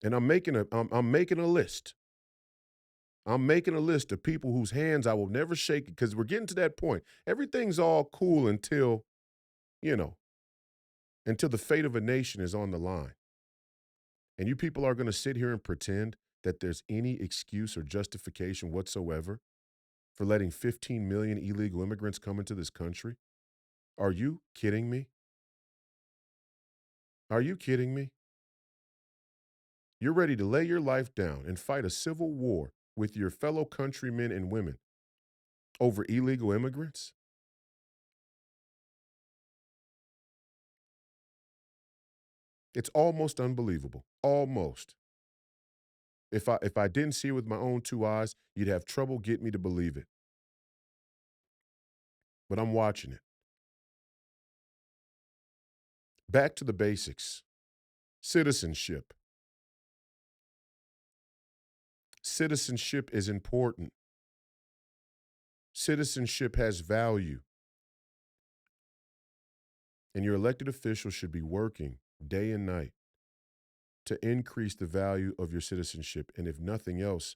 And I'm making a list. I'm making a list of people whose hands I will never shake because we're getting to that point. Everything's all cool until, you know, until the fate of a nation is on the line. And you people are going to sit here and pretend that there's any excuse or justification whatsoever for letting 15 million illegal immigrants come into this country? Are you kidding me? Are you kidding me? You're ready to lay your life down and fight a civil war with your fellow countrymen and women over illegal immigrants? It's almost unbelievable. Almost. If I didn't see it with my own two eyes, you'd have trouble getting me to believe it. But I'm watching it. Back to the basics. Citizenship. Citizenship is important. Citizenship has value. And your elected officials should be working day and night to increase the value of your citizenship. And if nothing else,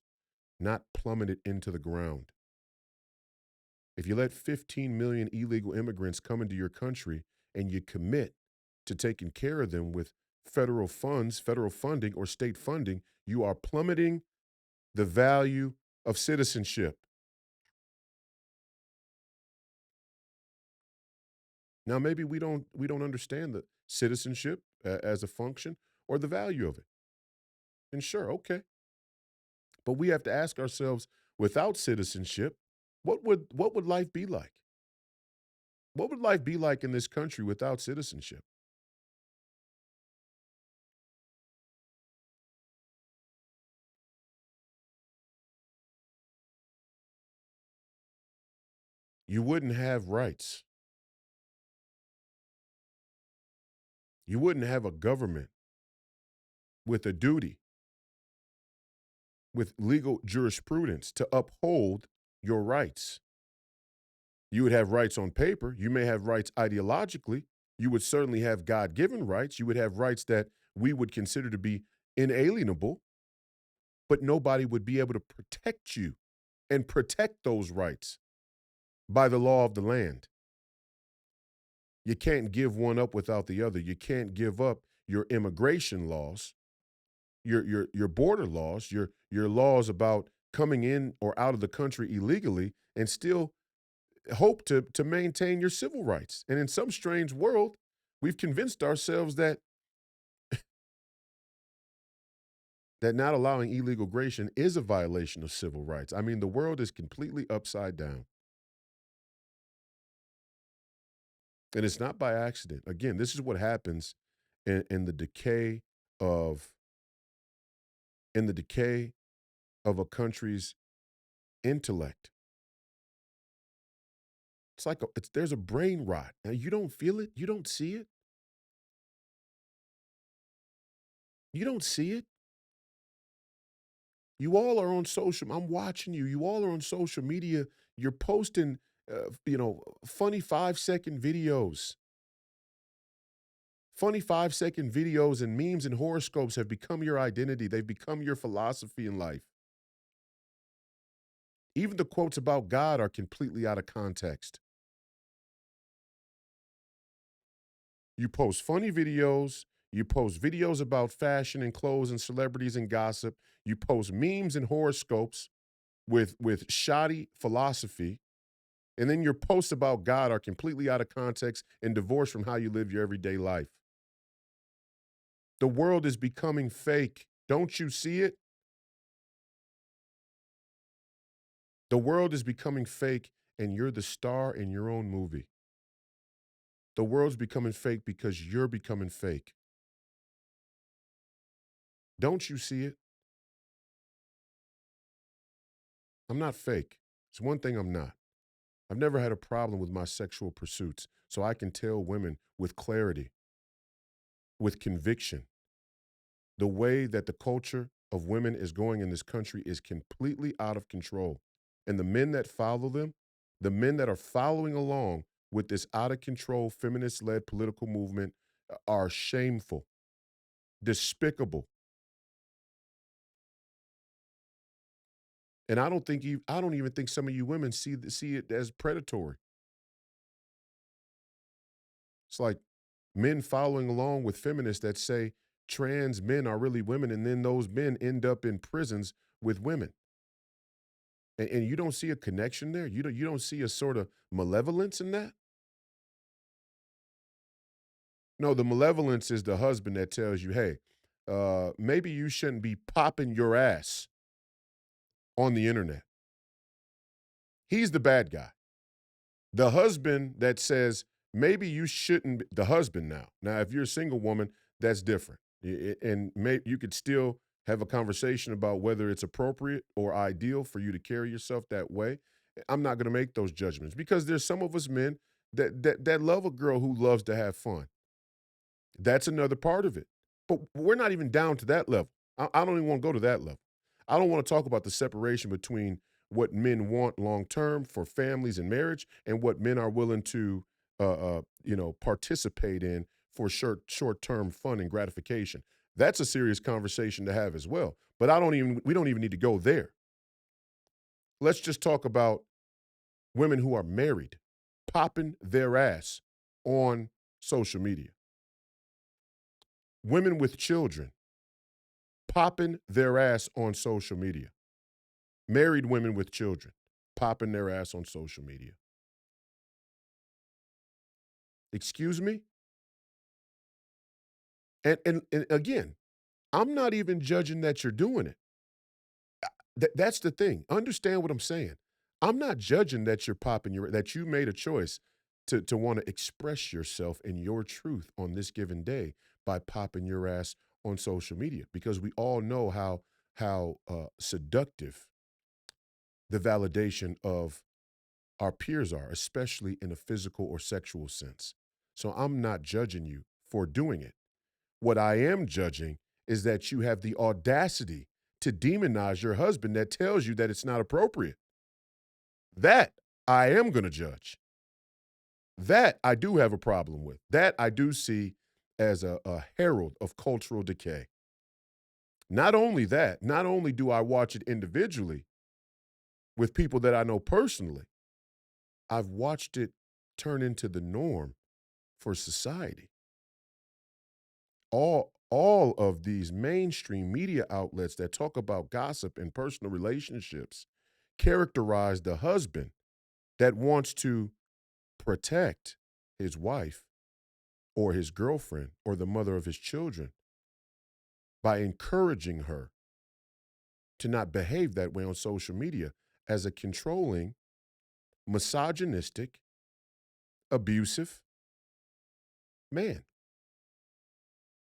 not plummet it into the ground. If you let 15 million illegal immigrants come into your country and you commit to taking care of them with federal funds, federal funding, or state funding, you are plummeting the value of citizenship. Now, maybe we don't understand the citizenship as a function or the value of it. And sure, okay. But we have to ask ourselves, without citizenship, what would life be like? What would life be like in this country without citizenship? You wouldn't have rights. You wouldn't have a government with a duty, with legal jurisprudence to uphold your rights. You would have rights on paper. You may have rights ideologically. You would certainly have God given rights. You would have rights that we would consider to be inalienable, but nobody would be able to protect you and protect those rights by the law of the land. You can't give one up without the other. You can't give up your immigration laws, your border laws, your laws about coming in or out of the country illegally, and still hope to maintain your civil rights. And in some strange world, we've convinced ourselves that not allowing illegal immigration is a violation of civil rights. I mean, the world is completely upside down. And it's not by accident. Again, this is what happens in the decay of a country's intellect. It's like there's a brain rot. Now you don't feel it, you don't see it, you don't see it. You all are on social. I'm watching you. You all are on social media. You're posting, funny 5-second videos. Funny 5-second videos and memes and horoscopes have become your identity. They've become your philosophy in life. Even the quotes about God are completely out of context. You post funny videos. You post videos about fashion and clothes and celebrities and gossip. You post memes and horoscopes with shoddy philosophy. And then your posts about God are completely out of context and divorced from how you live your everyday life. The world is becoming fake. Don't you see it? The world is becoming fake, and you're the star in your own movie. The world's becoming fake because you're becoming fake. Don't you see it? I'm not fake. It's one thing I'm not. I've never had a problem with my sexual pursuits, so I can tell women with clarity, with conviction. The way that the culture of women is going in this country is completely out of control. And the men that follow them, the men that are following along with this out of control feminist led political movement are shameful, despicable. And I don't even think some of you women see it as predatory. It's like men following along with feminists that say trans men are really women, and then those men end up in prisons with women. And you don't see a connection there. You don't see a sort of malevolence in that. No, the malevolence is the husband that tells you, hey, maybe you shouldn't be popping your ass on the internet. He's the bad guy. The husband that says, maybe you shouldn't, the husband now. Now, if you're a single woman, that's different. And you could still have a conversation about whether it's appropriate or ideal for you to carry yourself that way. I'm not going to make those judgments because there's some of us men that love a girl who loves to have fun. That's another part of it. But we're not even down to that level. I don't even want to go to that level. I don't want to talk about the separation between what men want long term for families and marriage and what men are willing to, participate in for short term fun and gratification. That's a serious conversation to have as well. But we don't even need to go there. Let's just talk about women who are married popping their ass on social media. Women with children popping their ass on social media. Married women with children popping their ass on social media. Excuse me? And again, I'm not even judging that you're doing it. That's the thing. Understand what I'm saying. I'm not judging that you're that you made a choice to want to express yourself in your truth on this given day by popping your ass on social media because we all know how seductive the validation of our peers are, especially in a physical or sexual sense. So I'm not judging you for doing it. What I am judging is that you have the audacity to demonize your husband that tells you that it's not appropriate. That I am going to judge. That I do have a problem with. That I do see as a herald of cultural decay. Not only that, not only do I watch it individually with people that I know personally, I've watched it turn into the norm for society. All of these mainstream media outlets that talk about gossip and personal relationships characterize the husband that wants to protect his wife or his girlfriend or the mother of his children by encouraging her to not behave that way on social media as a controlling, misogynistic, abusive man.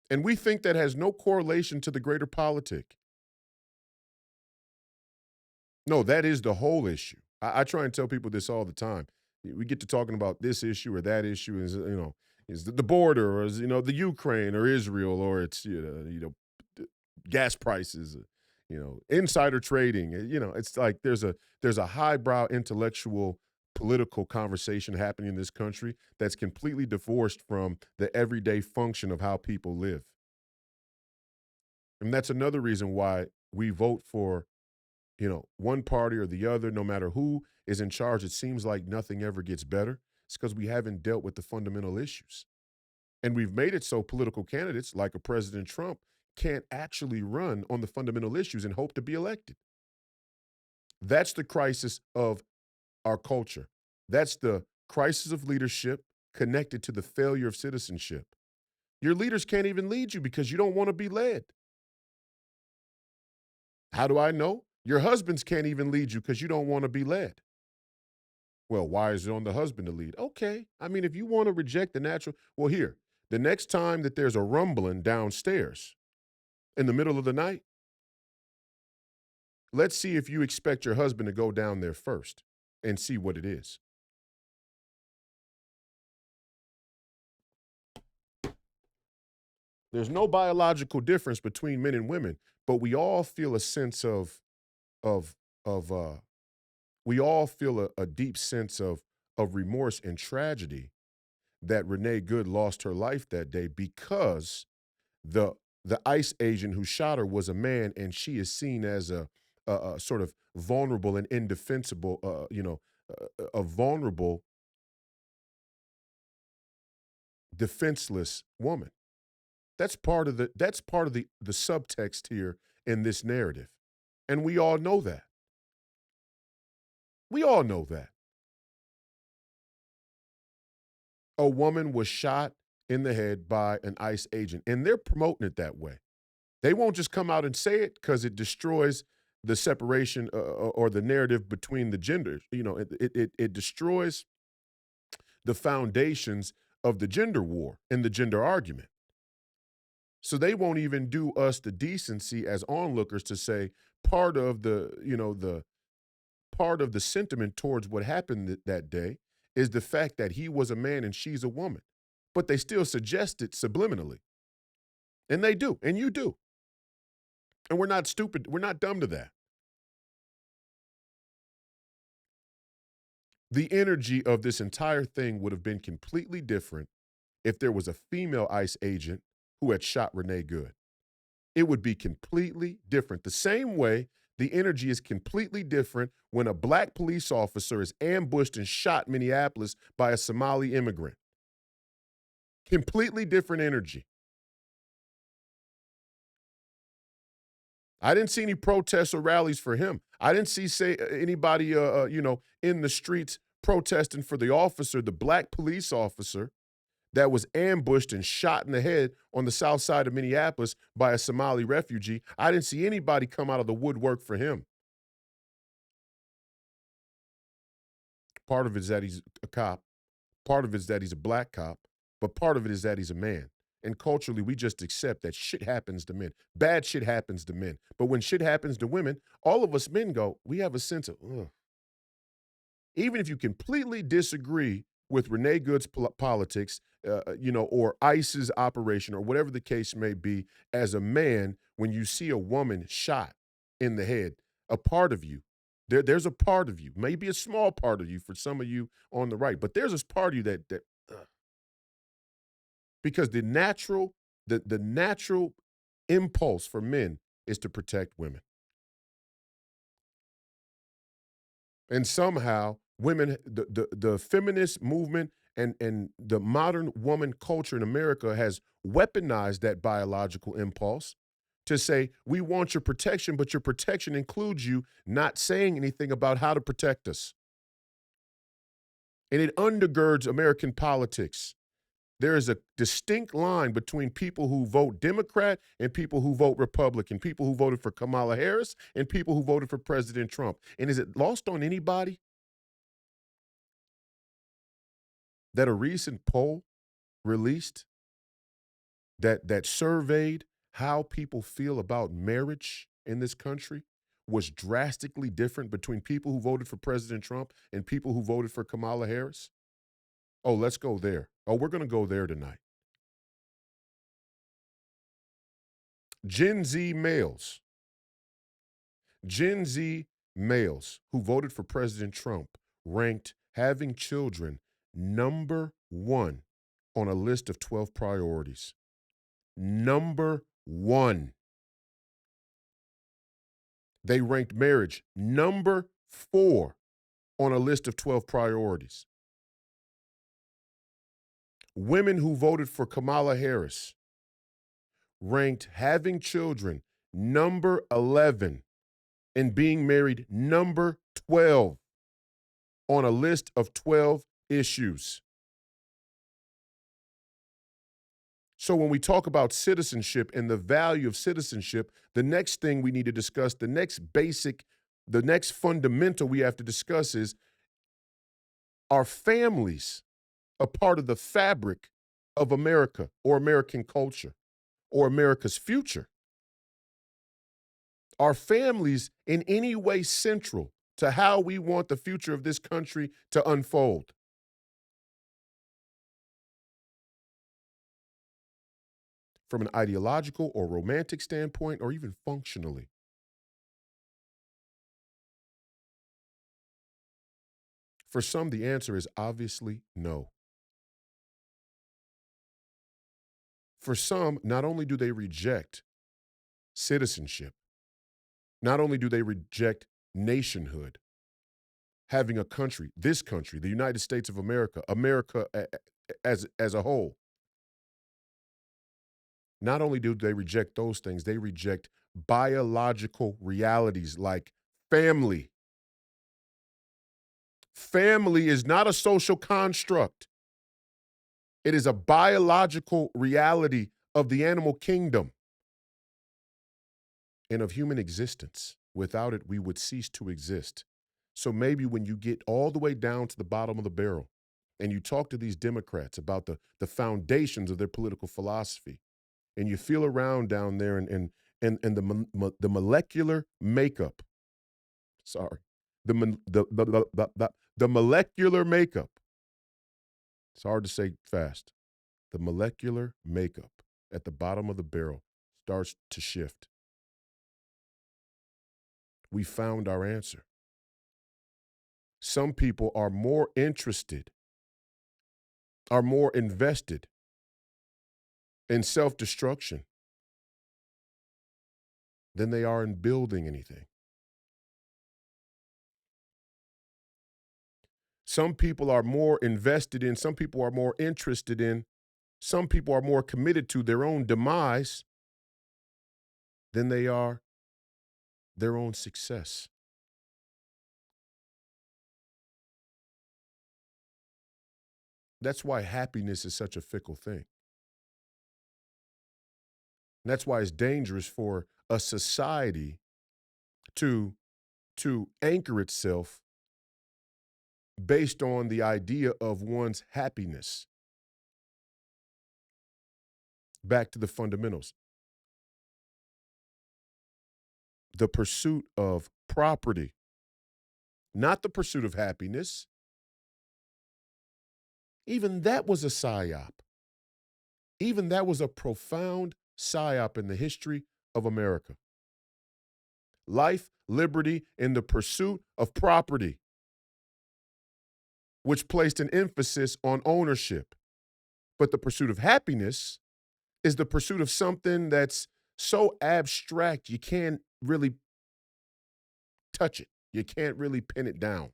And we think that has no correlation to the greater politic. No, that is the whole issue. I try and tell people this all the time. We get to talking about this issue or that issue is the border or is, the Ukraine or Israel or it's, gas prices, insider trading. It's like there's a highbrow intellectual political conversation happening in this country that's completely divorced from the everyday function of how people live. And that's another reason why we vote for one party or the other, no matter who is in charge, it seems like nothing ever gets better. It's because we haven't dealt with the fundamental issues. And we've made it so political candidates like a President Trump can't actually run on the fundamental issues and hope to be elected. That's the crisis of our culture. That's the crisis of leadership connected to the failure of citizenship. Your leaders can't even lead you because you don't want to be led. How do I know? Your husbands can't even lead you because you don't want to be led. Well, why is it on the husband to lead? Okay. I mean, if you want to reject the natural, well, here, the next time that there's a rumbling downstairs in the middle of the night, let's see if you expect your husband to go down there first and see what it is. There's no biological difference between men and women, but we all feel a sense of we all feel a deep sense of remorse and tragedy that Renee Good lost her life that day because the ICE agent who shot her was a man and she is seen as sort of vulnerable and indefensible, a vulnerable, defenseless woman. That's part of the subtext here in this narrative. And we all know that. We all know that. A woman was shot in the head by an ICE agent, and they're promoting it that way. They won't just come out and say it because it destroys the separation or the narrative between the genders. It destroys the foundations of the gender war and the gender argument. So they won't even do us the decency as onlookers to say part of the part of the sentiment towards what happened that day is the fact that he was a man and she's a woman. But they still suggest it subliminally. And they do, and you do. And we're not stupid. We're not dumb to that. The energy of this entire thing would have been completely different if there was a female ICE agent who had shot Renee Good. It would be completely different. The same way the energy is completely different when a black police officer is ambushed and shot in Minneapolis by a Somali immigrant. Completely different energy. I didn't see any protests or rallies for him. I didn't see anybody, in the streets protesting for the officer, the black police officer that was ambushed and shot in the head on the south side of Minneapolis by a Somali refugee. I didn't see anybody come out of the woodwork for him. Part of it is that he's a cop. Part of it is that he's a black cop. But part of it is that he's a man. And culturally, we just accept that shit happens to men. Bad shit happens to men. But when shit happens to women, all of us men go, we have a sense of, ugh. Even if you completely disagree with Renee Good's politics, or ICE's operation, or whatever the case may be, as a man, when you see a woman shot in the head, a part of you, there's a part of you, maybe a small part of you for some of you on the right, but there's this part of you that because the natural impulse for men is to protect women. And somehow women, the feminist movement and the modern woman culture in America has weaponized that biological impulse to say, we want your protection, but your protection includes you not saying anything about how to protect us. And it undergirds American politics. There is a distinct line between people who vote Democrat and people who vote Republican, people who voted for Kamala Harris and people who voted for President Trump. And is it lost on anybody that a recent poll released that surveyed how people feel about marriage in this country was drastically different between people who voted for President Trump and people who voted for Kamala Harris? Oh, let's go there. Oh, we're going to go there tonight. Gen Z males who voted for President Trump ranked having children number 1 on a list of 12 priorities. Number 1. They ranked marriage number 4 on a list of 12 priorities. Women who voted for Kamala Harris ranked having children number 11 and being married number 12 on a list of 12 issues. So when we talk about citizenship and the value of citizenship, the next thing we need to discuss, the next fundamental we have to discuss is, are families a part of the fabric of America or American culture or America's future? Are families in any way central to how we want the future of this country to unfold? From an ideological or romantic standpoint, or even functionally? For some, the answer is obviously no. For some, not only do they reject citizenship, Not only do they reject nationhood, having a country, this country, the United States of America, as a whole, not only do they reject those things, they reject biological realities like family. Family is not a social construct. It is a biological reality of the animal kingdom and of human existence. Without it, we would cease to exist. So maybe when you get all the way down to the bottom of the barrel and you talk to these Democrats about the foundations of their political philosophy, and you feel around down there and the molecular makeup, sorry, the molecular makeup, it's hard to say fast, the molecular makeup at the bottom of the barrel starts to shift. We found our answer. Some people are more interested, are more invested in self-destruction than they are in building anything. Some people are more invested in, some people are more interested in, some people are more committed to their own demise than they are their own success. That's why happiness is such a fickle thing. And that's why it's dangerous for a society to anchor itself based on the idea of one's happiness. Back to the fundamentals. The pursuit of property, not the pursuit of happiness. Even that was a psyop. Even that was a profound psyop in the history of America. Life, liberty, and the pursuit of property, which placed an emphasis on ownership. But the pursuit of happiness is the pursuit of something that's so abstract you can't really touch it. You can't really pin it down.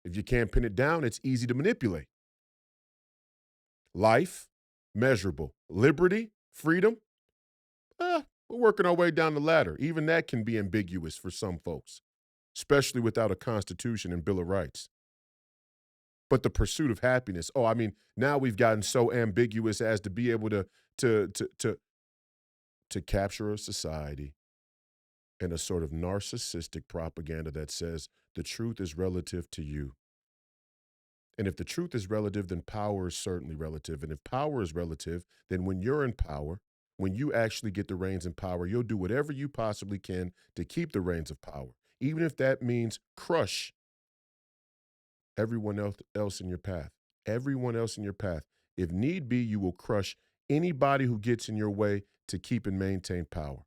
If you can't pin it down, it's easy to manipulate. Life, measurable. Liberty, freedom, we're working our way down the ladder. Even that can be ambiguous for some folks, especially without a Constitution and Bill of Rights. But the pursuit of happiness, now we've gotten so ambiguous as to be able to capture a society and a sort of narcissistic propaganda that says the truth is relative to you. And if the truth is relative, then power is certainly relative. And if power is relative, then when you're in power, when you actually get the reins in power, you'll do whatever you possibly can to keep the reins of power, even if that means crush everyone else in your path. Everyone else in your path. If need be, you will crush anybody who gets in your way to keep and maintain power.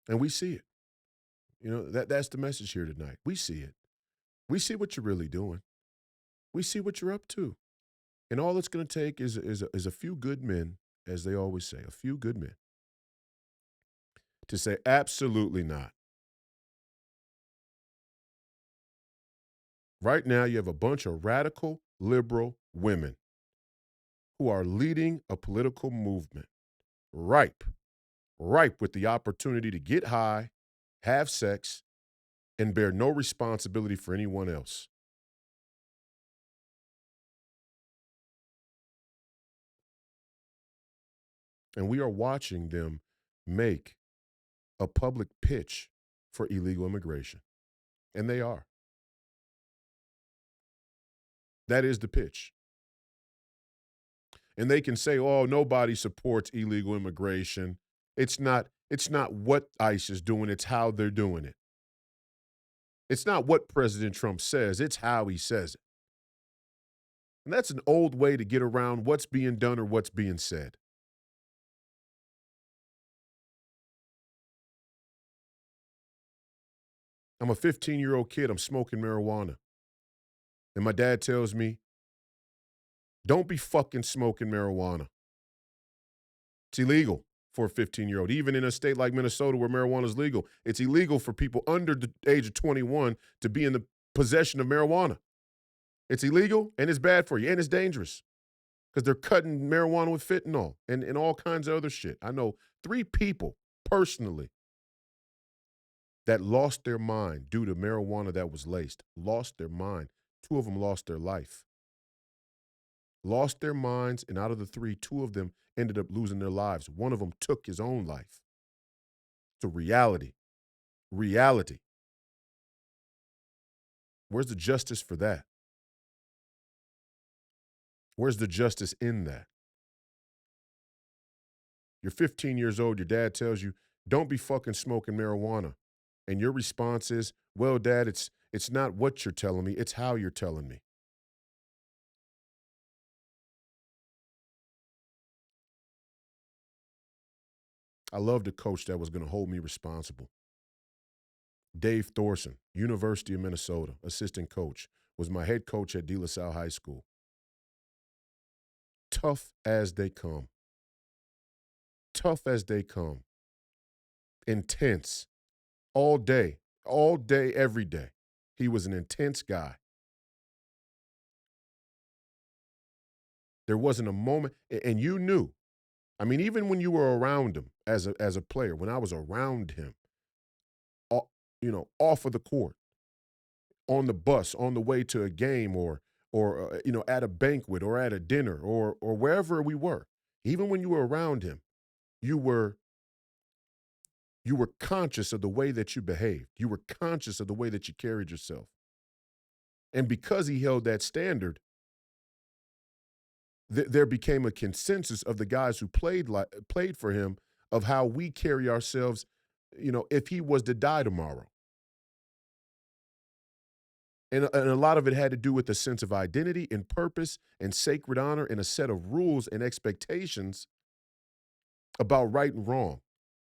And we see it. That's the message here tonight. We see it. We see what you're really doing. We see what you're up to. And all it's going to take is a few good men, as they always say, a few good men, to say, absolutely not. Right now, you have a bunch of radical liberal women who are leading a political movement, ripe with the opportunity to get high, have sex, and bear no responsibility for anyone else. And we are watching them make a public pitch for illegal immigration. And they are. That is the pitch. And they can say, oh, nobody supports illegal immigration. It's not what ICE is doing, it's how they're doing it. It's not what President Trump says, it's how he says it. And that's an old way to get around what's being done or what's being said. I'm a 15-year-old kid, I'm smoking marijuana. And my dad tells me, Don't be fucking smoking marijuana. It's illegal for a 15-year-old. Even in a state like Minnesota where marijuana is legal, it's illegal for people under the age of 21 to be in the possession of marijuana. It's illegal, and it's bad for you, and it's dangerous because they're cutting marijuana with fentanyl and all kinds of other shit. I know 3 people personally that lost their mind due to marijuana that was laced, lost their mind. 2 of them lost their life. Lost their minds, and out of the 3, 2 of them ended up losing their lives. One of them took his own life. It's a reality. Reality. Where's the justice for that? Where's the justice in that? You're 15 years old, your dad tells you, don't be fucking smoking marijuana. And your response is, well, Dad, it's not what you're telling me, it's how you're telling me. I loved a coach that was going to hold me responsible. Dave Thorson, University of Minnesota, assistant coach, was my head coach at De La Salle High School. Tough as they come. Tough as they come. Intense. All day, every day. He was an intense guy. There wasn't a moment, and you knew. I mean, even when you were around him as a player, when I was around him, off of the court, on the bus, on the way to a game, or at a banquet, or at a dinner, or wherever we were, even when you were around him, you were conscious of the way that you behaved. You were conscious of the way that you carried yourself. And because he held that standard, there became a consensus of the guys who played for him of how we carry ourselves, if he was to die tomorrow. And a lot of it had to do with a sense of identity and purpose and sacred honor and a set of rules and expectations about right and wrong.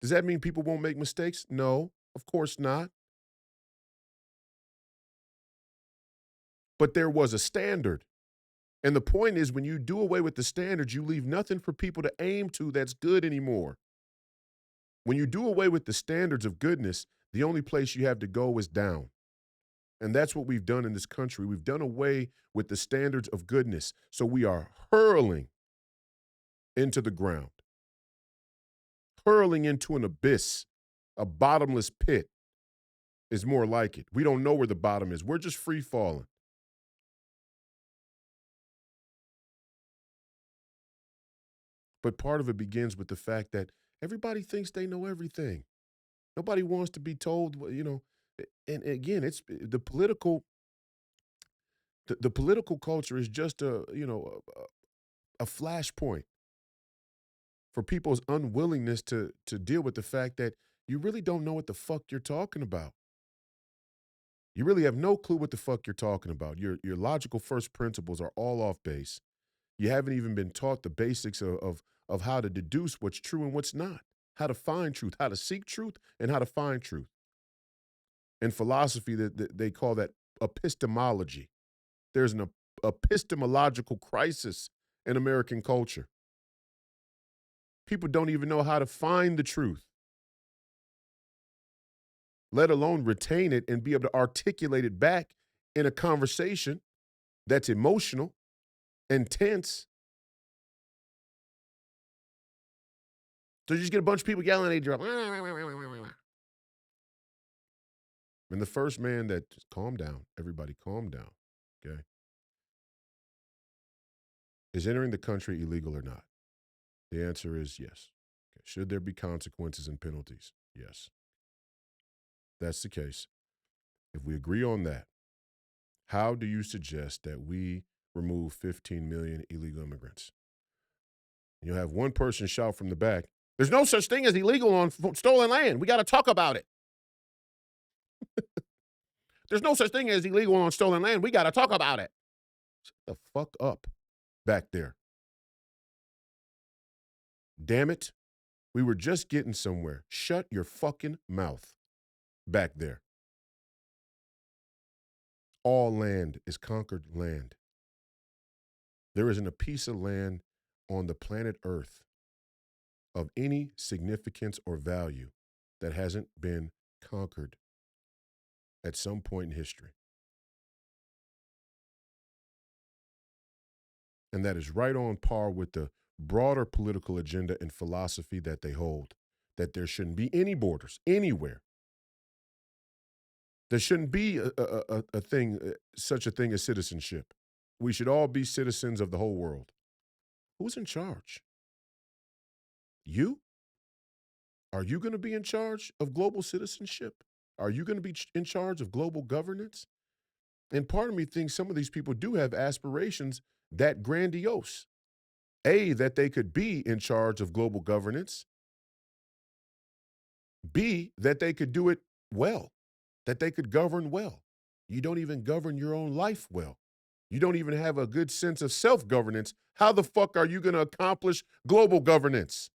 Does that mean people won't make mistakes? No, of course not. But there was a standard. And the point is, when you do away with the standards, you leave nothing for people to aim to that's good anymore. When you do away with the standards of goodness, the only place you have to go is down. And that's what we've done in this country. We've done away with the standards of goodness. So we are hurling into the ground, hurling into an abyss, a bottomless pit is more like it. We don't know where the bottom is. We're just free falling. But part of it begins with the fact that everybody thinks they know everything. Nobody wants to be told, and again, it's the political culture is just a flashpoint for people's unwillingness to deal with the fact that you really don't know what the fuck you're talking about. You really have no clue what the fuck you're talking about. Your logical first principles are all off base. You haven't even been taught the basics of how to deduce what's true and what's not, how to find truth, how to seek truth, and how to find truth. In philosophy, they call that epistemology. There's an epistemological crisis in American culture. People don't even know how to find the truth, let alone retain it and be able to articulate it back in a conversation that's emotional, intense. So you just get a bunch of people yelling at each other. And the first man that, just calm down, everybody calm down, okay? Is entering the country illegal or not? The answer is yes. Okay. Should there be consequences and penalties? Yes. That's the case. If we agree on that, how do you suggest that we remove 15 million illegal immigrants? You'll have one person shout from the back, there's no such thing as illegal on stolen land. We got to talk about it. There's no such thing as illegal on stolen land. We got to talk about it. Shut the fuck up back there. Damn it. We were just getting somewhere. Shut your fucking mouth back there. All land is conquered land. There isn't a piece of land on the planet Earth of any significance or value that hasn't been conquered at some point in history. And that is right on par with the broader political agenda and philosophy that they hold, that there shouldn't be any borders anywhere. There shouldn't be a thing, such a thing as citizenship. We should all be citizens of the whole world. Who's in charge? You? Are you going to be in charge of global citizenship? Are you going to be in charge of global governance? And part of me thinks some of these people do have aspirations that grandiose. A, that they could be in charge of global governance. B, that they could do it well, that they could govern well. You don't even govern your own life well. You don't even have a good sense of self-governance. How the fuck are you going to accomplish global governance?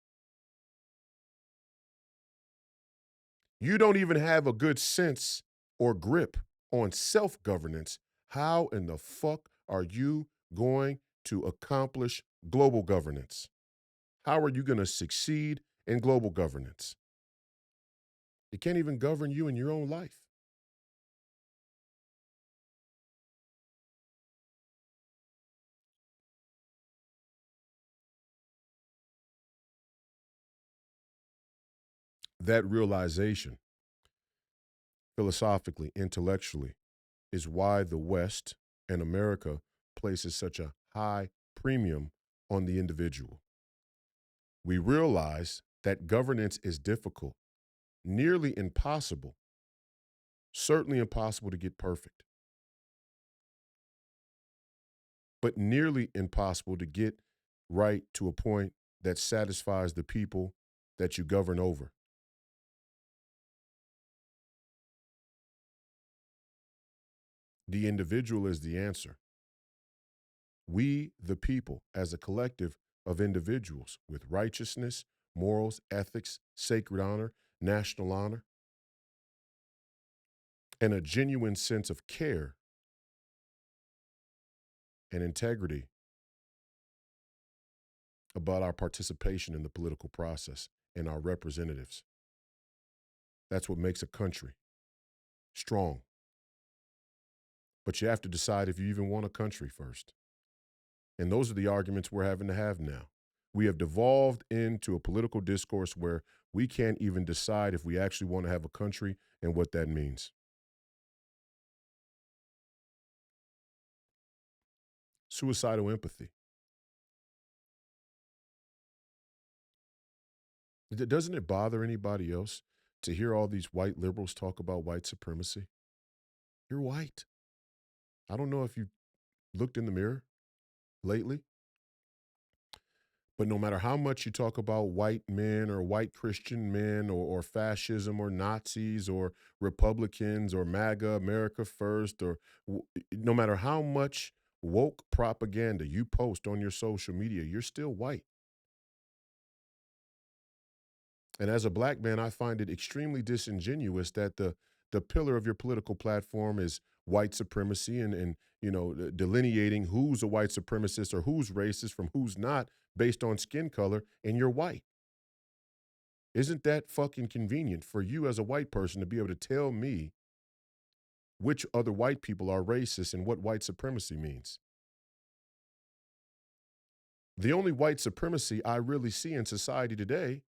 You don't even have a good sense or grip on self-governance. How in the fuck are you going to accomplish global governance? How are you going to succeed in global governance? You can't even govern you in your own life. That realization, philosophically, intellectually, is why the West and America places such a high premium on the individual. We realize that governance is difficult, nearly impossible, certainly impossible to get perfect, but nearly impossible to get right to a point that satisfies the people that you govern over. The individual is the answer. We, the people, as a collective of individuals with righteousness, morals, ethics, sacred honor, national honor, and a genuine sense of care and integrity about our participation in the political process and our representatives. That's what makes a country strong. But you have to decide if you even want a country first. And those are the arguments we're having to have now. We have devolved into a political discourse where we can't even decide if we actually want to have a country and what that means. Suicidal empathy. Doesn't it bother anybody else to hear all these white liberals talk about white supremacy? You're white. I don't know if you looked in the mirror lately, but no matter how much you talk about white men or white Christian men or fascism or Nazis or Republicans or MAGA, America First, or no matter how much woke propaganda you post on your social media, you're still white. And as a black man, I find it extremely disingenuous that the pillar of your political platform is white supremacy and delineating who's a white supremacist or who's racist from who's not based on skin color, and you're white. Isn't that fucking convenient for you as a white person to be able to tell me which other white people are racist and what white supremacy means? The only white supremacy I really see in society today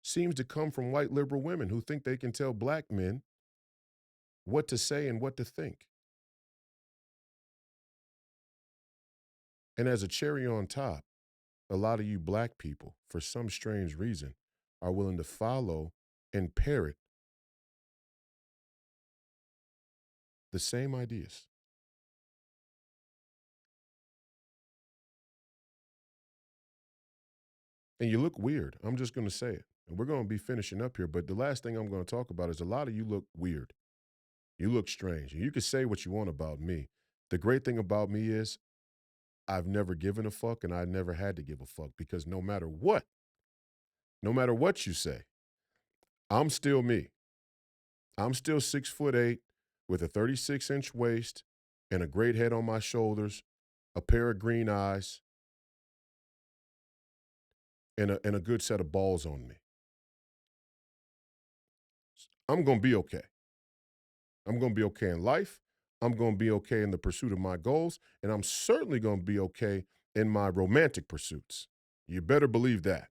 seems to come from white liberal women who think they can tell black men what to say and what to think. And as a cherry on top, a lot of you black people, for some strange reason, are willing to follow and parrot the same ideas. And you look weird. I'm just going to say it. And we're going to be finishing up here. But the last thing I'm going to talk about is a lot of you look weird. You look strange. And you can say what you want about me. The great thing about me is I've never given a fuck and I never had to give a fuck because no matter what you say, I'm still me. I'm still 6'8" with a 36-inch waist and a great head on my shoulders, a pair of green eyes, and a good set of balls on me. I'm going to be okay. I'm going to be okay in life. I'm going to be okay in the pursuit of my goals, and I'm certainly going to be okay in my romantic pursuits. You better believe that.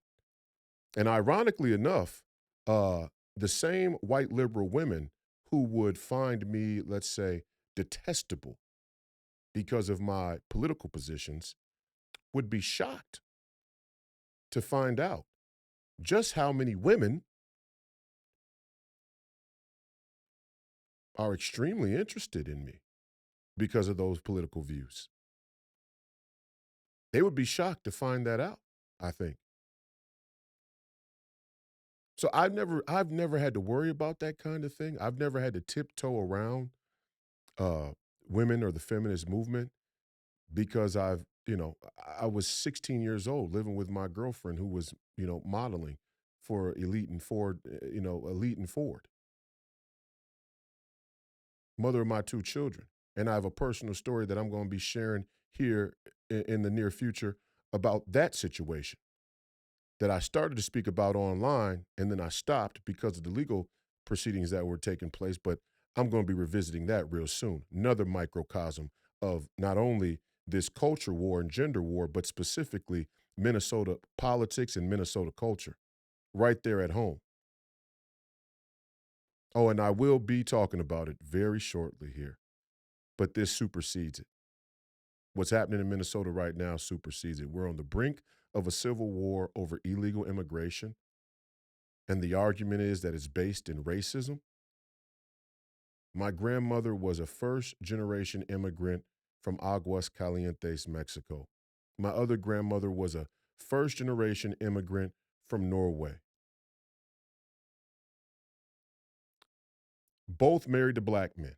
And ironically enough, the same white liberal women who would find me, let's say, detestable because of my political positions would be shocked to find out just how many women are extremely interested in me because of those political views. They would be shocked to find that out, I think. So I've never had to worry about that kind of thing. I've never had to tiptoe around uh, women or the feminist movement because I was 16 years old living with my girlfriend who was, modeling for Elite and Ford, Elite and Ford, mother of my two children. And I have a personal story that I'm going to be sharing here in the near future about that situation that I started to speak about online, and then I stopped because of the legal proceedings that were taking place. But I'm going to be revisiting that real soon. Another microcosm of not only this culture war and gender war, but specifically Minnesota politics and Minnesota culture right there at home. Oh, and I will be talking about it very shortly here, but this supersedes it. What's happening in Minnesota right now supersedes it. We're on the brink of a civil war over illegal immigration. And the argument is that it's based in racism. My grandmother was a first-generation immigrant from Aguas Calientes, Mexico. My other grandmother was a first-generation immigrant from Norway. Both married to black men.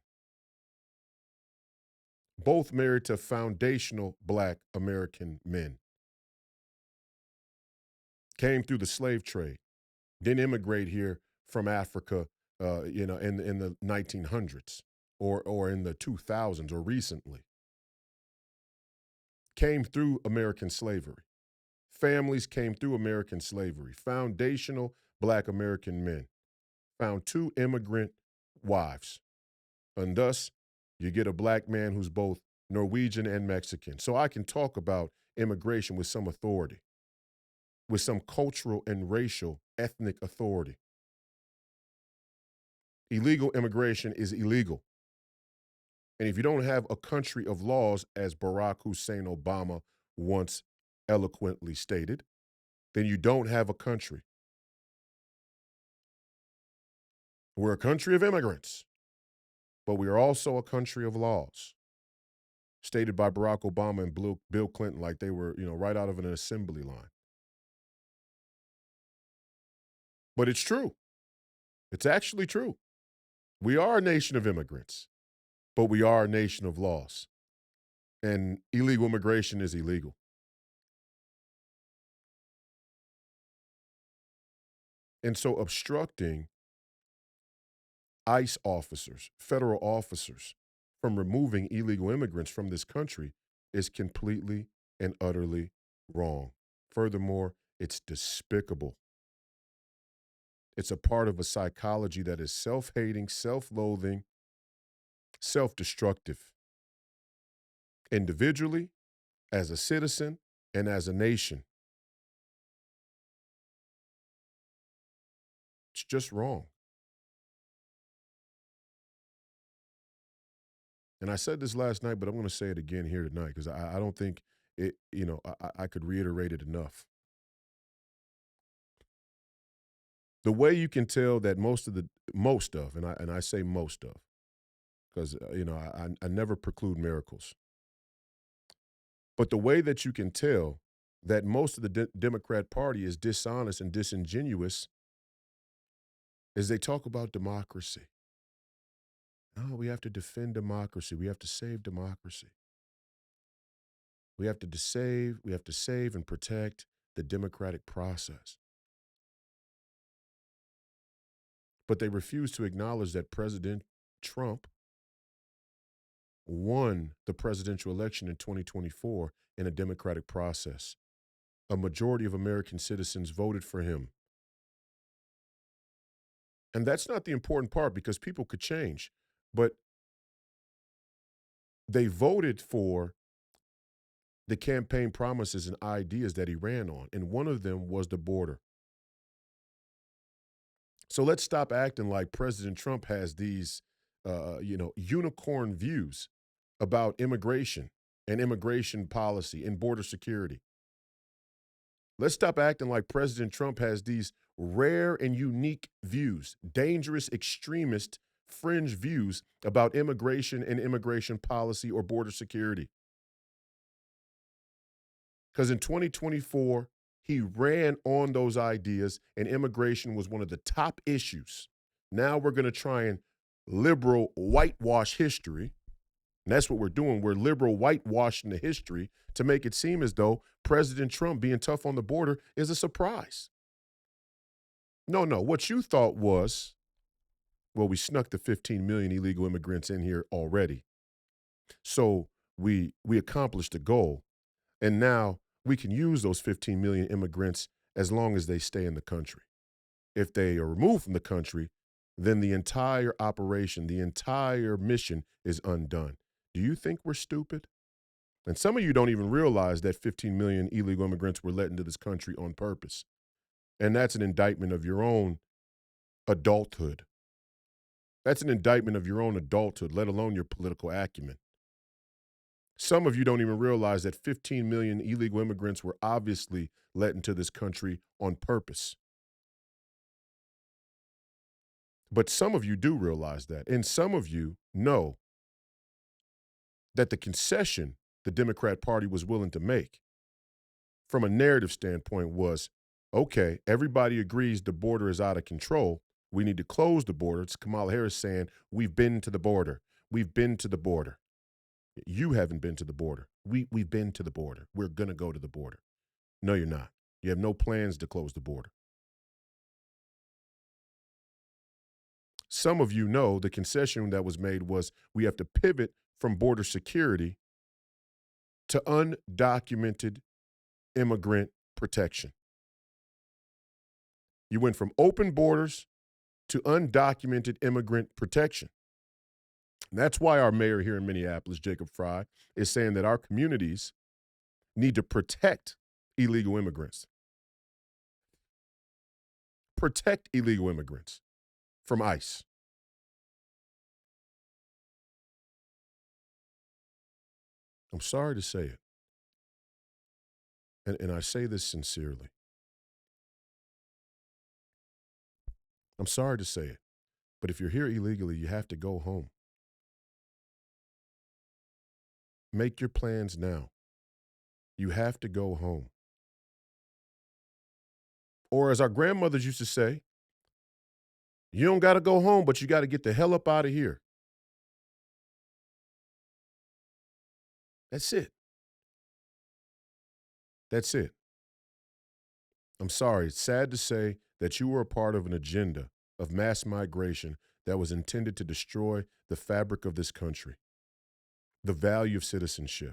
Both married to foundational black American men. Came through the slave trade. Didn't immigrate here from Africa, in the 1900s or in the 2000s or recently. Came through American slavery. Families came through American slavery. Foundational black American men found two immigrant wives. And thus, you get a black man who's both Norwegian and Mexican. So I can talk about immigration with some authority, with some cultural and racial ethnic authority. Illegal immigration is illegal. And if you don't have a country of laws, as Barack Hussein Obama once eloquently stated, then you don't have a country. We're a country of immigrants, but we are also a country of laws, stated by Barack Obama and Bill Clinton like they were, right out of an assembly line. But it's true. It's actually true. We are a nation of immigrants, but we are a nation of laws. And illegal immigration is illegal. And so obstructing ICE officers, federal officers, from removing illegal immigrants from this country is completely and utterly wrong. Furthermore, it's despicable. It's a part of a psychology that is self-hating, self-loathing, self-destructive. Individually, as a citizen, and as a nation. It's just wrong. And I said this last night, but I'm going to say it again here tonight because I don't think it, I could reiterate it enough. The way you can tell that and I say most of, because, I never preclude miracles. But the way that you can tell that most of the Democrat Party is dishonest and disingenuous is they talk about democracy. Oh, we have to defend democracy. We have to save democracy. We have to save and protect the democratic process. But they refuse to acknowledge that President Trump won the presidential election in 2024 in a democratic process. A majority of American citizens voted for him. And that's not the important part because people could change. But they voted for the campaign promises and ideas that he ran on. And one of them was the border. So let's stop acting like President Trump has these, unicorn views about immigration and immigration policy and border security. Let's stop acting like President Trump has these rare and unique views, dangerous, extremist, fringe views about immigration and immigration policy or border security. Because in 2024, he ran on those ideas, and immigration was one of the top issues. Now we're going to try and liberal whitewash history. And that's what we're doing. We're liberal whitewashing the history to make it seem as though President Trump being tough on the border is a surprise. No. What you thought was, well, we snuck the 15 million illegal immigrants in here already. So we accomplished the goal. And now we can use those 15 million immigrants as long as they stay in the country. If they are removed from the country, then the entire operation, the entire mission is undone. Do you think we're stupid? And some of you don't even realize that 15 million illegal immigrants were let into this country on purpose. And that's an indictment of your own adulthood. That's an indictment of your own adulthood, let alone your political acumen. Some of you don't even realize that 15 million illegal immigrants were obviously let into this country on purpose. But some of you do realize that. And some of you know that the concession the Democrat Party was willing to make from a narrative standpoint was, okay, everybody agrees the border is out of control. We need to close the border. It's Kamala Harris saying, we've been to the border. We've been to the border. You haven't been to the border. We've been to the border. We're going to go to the border. No, you're not. You have no plans to close the border. Some of you know the concession that was made was we have to pivot from border security to undocumented immigrant protection. You went from open borders to undocumented immigrant protection. And that's why our mayor here in Minneapolis, Jacob Fry, is saying that our communities need to protect illegal immigrants. Protect illegal immigrants from ICE. I'm sorry to say it. And I say this sincerely. I'm sorry to say it. But if you're here illegally, you have to go home. Make your plans now. You have to go home. Or as our grandmothers used to say, you don't got to go home, but you got to get the hell up out of here. That's it. That's it. I'm sorry. It's sad to say that you were a part of an agenda of mass migration that was intended to destroy the fabric of this country, the value of citizenship.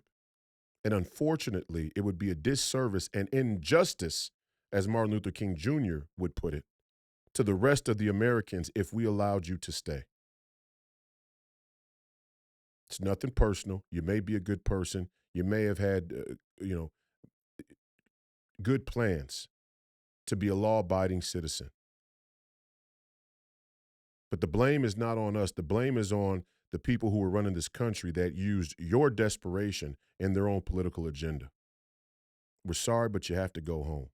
And unfortunately, it would be a disservice and injustice, as Martin Luther King Jr. would put it, to the rest of the Americans if we allowed you to stay. It's nothing personal. You may be a good person. You may have had, good plans to be a law-abiding citizen. But the blame is not on us. The blame is on the people who are running this country that used your desperation in their own political agenda. We're sorry, but you have to go home.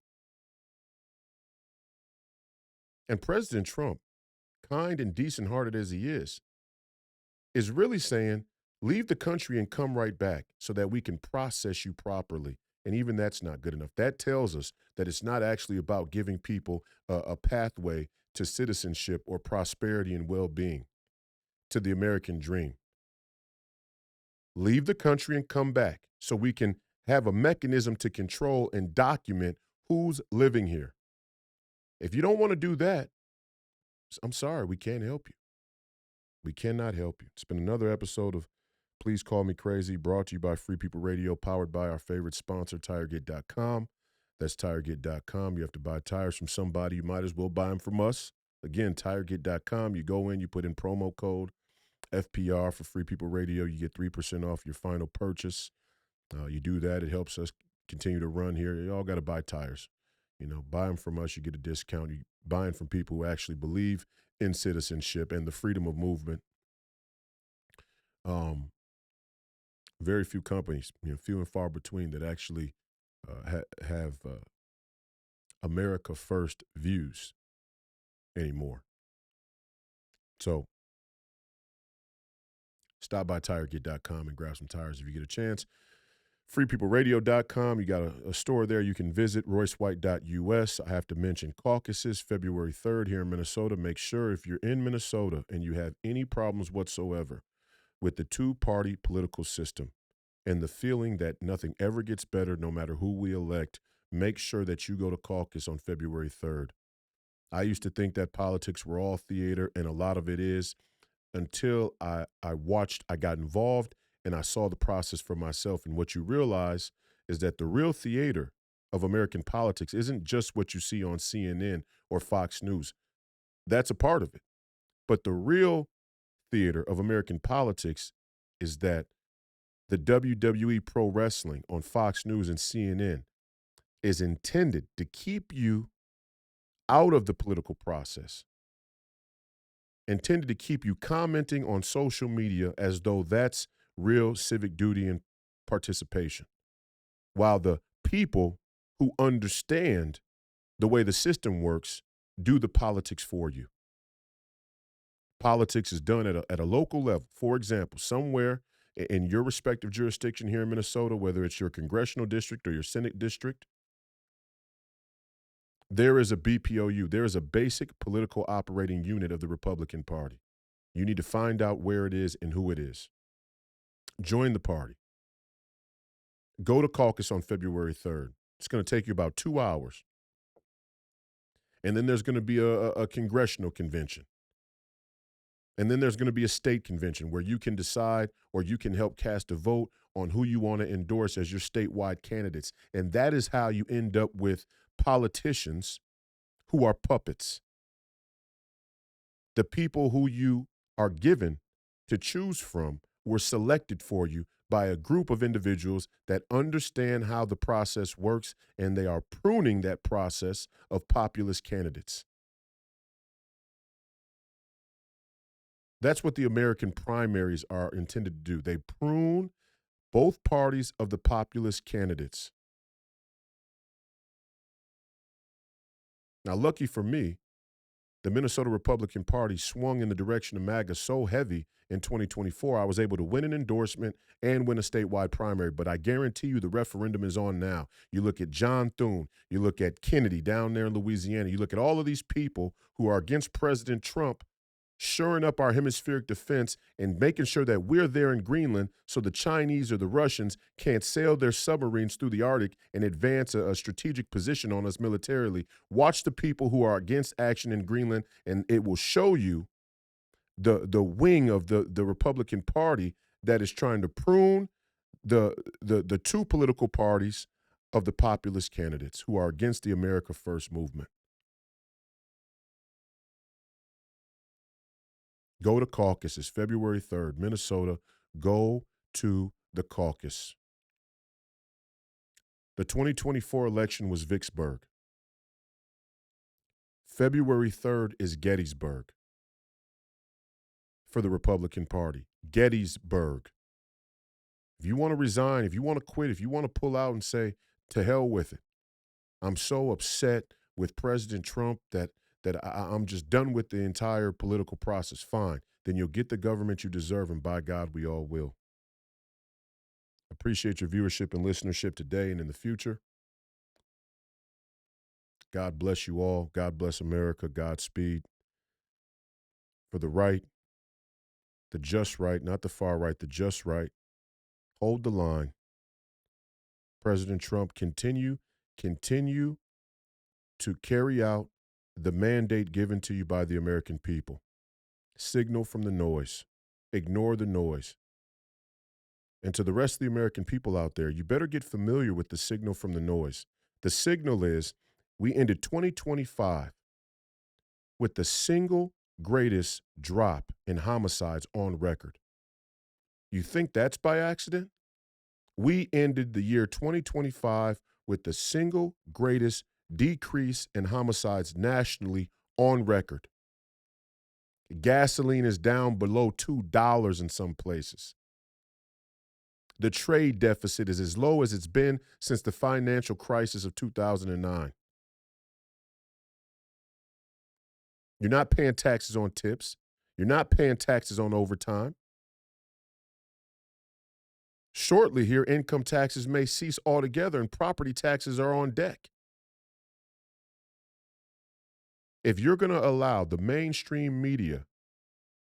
And President Trump, kind and decent-hearted as he is really saying, leave the country and come right back so that we can process you properly. And even that's not good enough. That tells us that it's not actually about giving people a pathway to citizenship or prosperity and well-being, to the American dream. Leave the country and come back so we can have a mechanism to control and document who's living here. If you don't want to do that, I'm sorry, we can't help you. We cannot help you. It's been another episode of Please Call Me Crazy, brought to you by Free People Radio, powered by our favorite sponsor, TireGate.com. That's TireGate.com. You have to buy tires from somebody. You might as well buy them from us. Again, TireGate.com. You go in, you put in promo code FPR for Free People Radio. You get 3% off your final purchase. You do that. It helps us continue to run here. You all got to buy tires. Buy them from us. You get a discount. You buy them from people who actually believe in citizenship and the freedom of movement. Very few companies, few and far between, that actually have America first views anymore. So stop by TireGate.com and grab some tires if you get a chance. FreePeopleRadio.com. You got a store there you can visit, RoyceWhite.us. I have to mention caucuses, February 3rd here in Minnesota. Make sure if you're in Minnesota and you have any problems whatsoever with the two-party political system and the feeling that nothing ever gets better no matter who we elect, make sure that you go to caucus on February 3rd. I used to think that politics were all theater, and a lot of it is, until I got involved, and I saw the process for myself. And what you realize is that the real theater of American politics isn't just what you see on CNN or Fox News. That's a part of it. But the real theater of American politics is that the WWE Pro Wrestling on Fox News and CNN is intended to keep you out of the political process, intended to keep you commenting on social media as though that's real civic duty and participation, while the people who understand the way the system works do the politics for you. Politics is done at a local level. For example, somewhere in your respective jurisdiction here in Minnesota, whether it's your congressional district or your Senate district, there is a BPOU. There is a basic political operating unit of the Republican Party. You need to find out where it is and who it is. Join the party. Go to caucus on February 3rd. It's going to take you about 2 hours. And then there's going to be a congressional convention. And then there's going to be a state convention where you can decide or you can help cast a vote on who you want to endorse as your statewide candidates. And that is how you end up with politicians who are puppets. The people who you are given to choose from were selected for you by a group of individuals that understand how the process works, and they are pruning that process of populist candidates. That's what the American primaries are intended to do. They prune both parties of the populist candidates. Now, lucky for me, the Minnesota Republican Party swung in the direction of MAGA so heavy in 2024, I was able to win an endorsement and win a statewide primary. But I guarantee you the referendum is on now. You look at John Thune, you look at Kennedy down there in Louisiana, you look at all of these people who are against President Trump, shoring up our hemispheric defense and making sure that we're there in Greenland so the Chinese or the Russians can't sail their submarines through the Arctic and advance a strategic position on us militarily. Watch the people who are against action in Greenland, and it will show you the wing of the Republican Party that is trying to prune the two political parties of the populist candidates who are against the America First movement. Go to caucus. It's February 3rd, Minnesota. Go to the caucus. The 2024 election was Vicksburg. February 3rd is Gettysburg for the Republican Party. Gettysburg. If you want to resign, if you want to quit, if you want to pull out and say, to hell with it. I'm so upset with President Trump that I'm just done with the entire political process. Fine. Then you'll get the government you deserve, and by God, we all will. Appreciate your viewership and listenership today and in the future. God bless you all. God bless America. Godspeed. For the right, the just right, not the far right, the just right. Hold the line. President Trump, continue to carry out the mandate given to you by the American people. Signal from the noise. Ignore the noise. And to the rest of the American people out there, you better get familiar with the signal from the noise. The signal is we ended 2025 with the single greatest drop in homicides on record. You think that's by accident? We ended the year 2025 with the single greatest decrease in homicides nationally on record. Gasoline is down below $2 in some places. The trade deficit is as low as it's been since the financial crisis of 2009. You're not paying taxes on tips. You're not paying taxes on overtime. Shortly here, income taxes may cease altogether and property taxes are on deck. If you're going to allow the mainstream media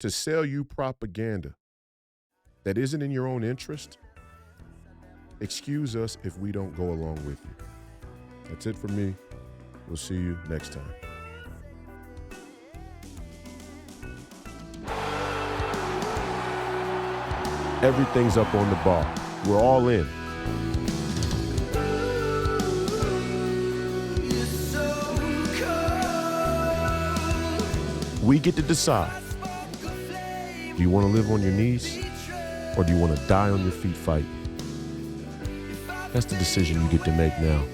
to sell you propaganda that isn't in your own interest, excuse us if we don't go along with you. That's it for me. We'll see you next time. Everything's up on the bar. We're all in. We get to decide. Do you want to live on your knees or do you want to die on your feet fighting? That's the decision you get to make now.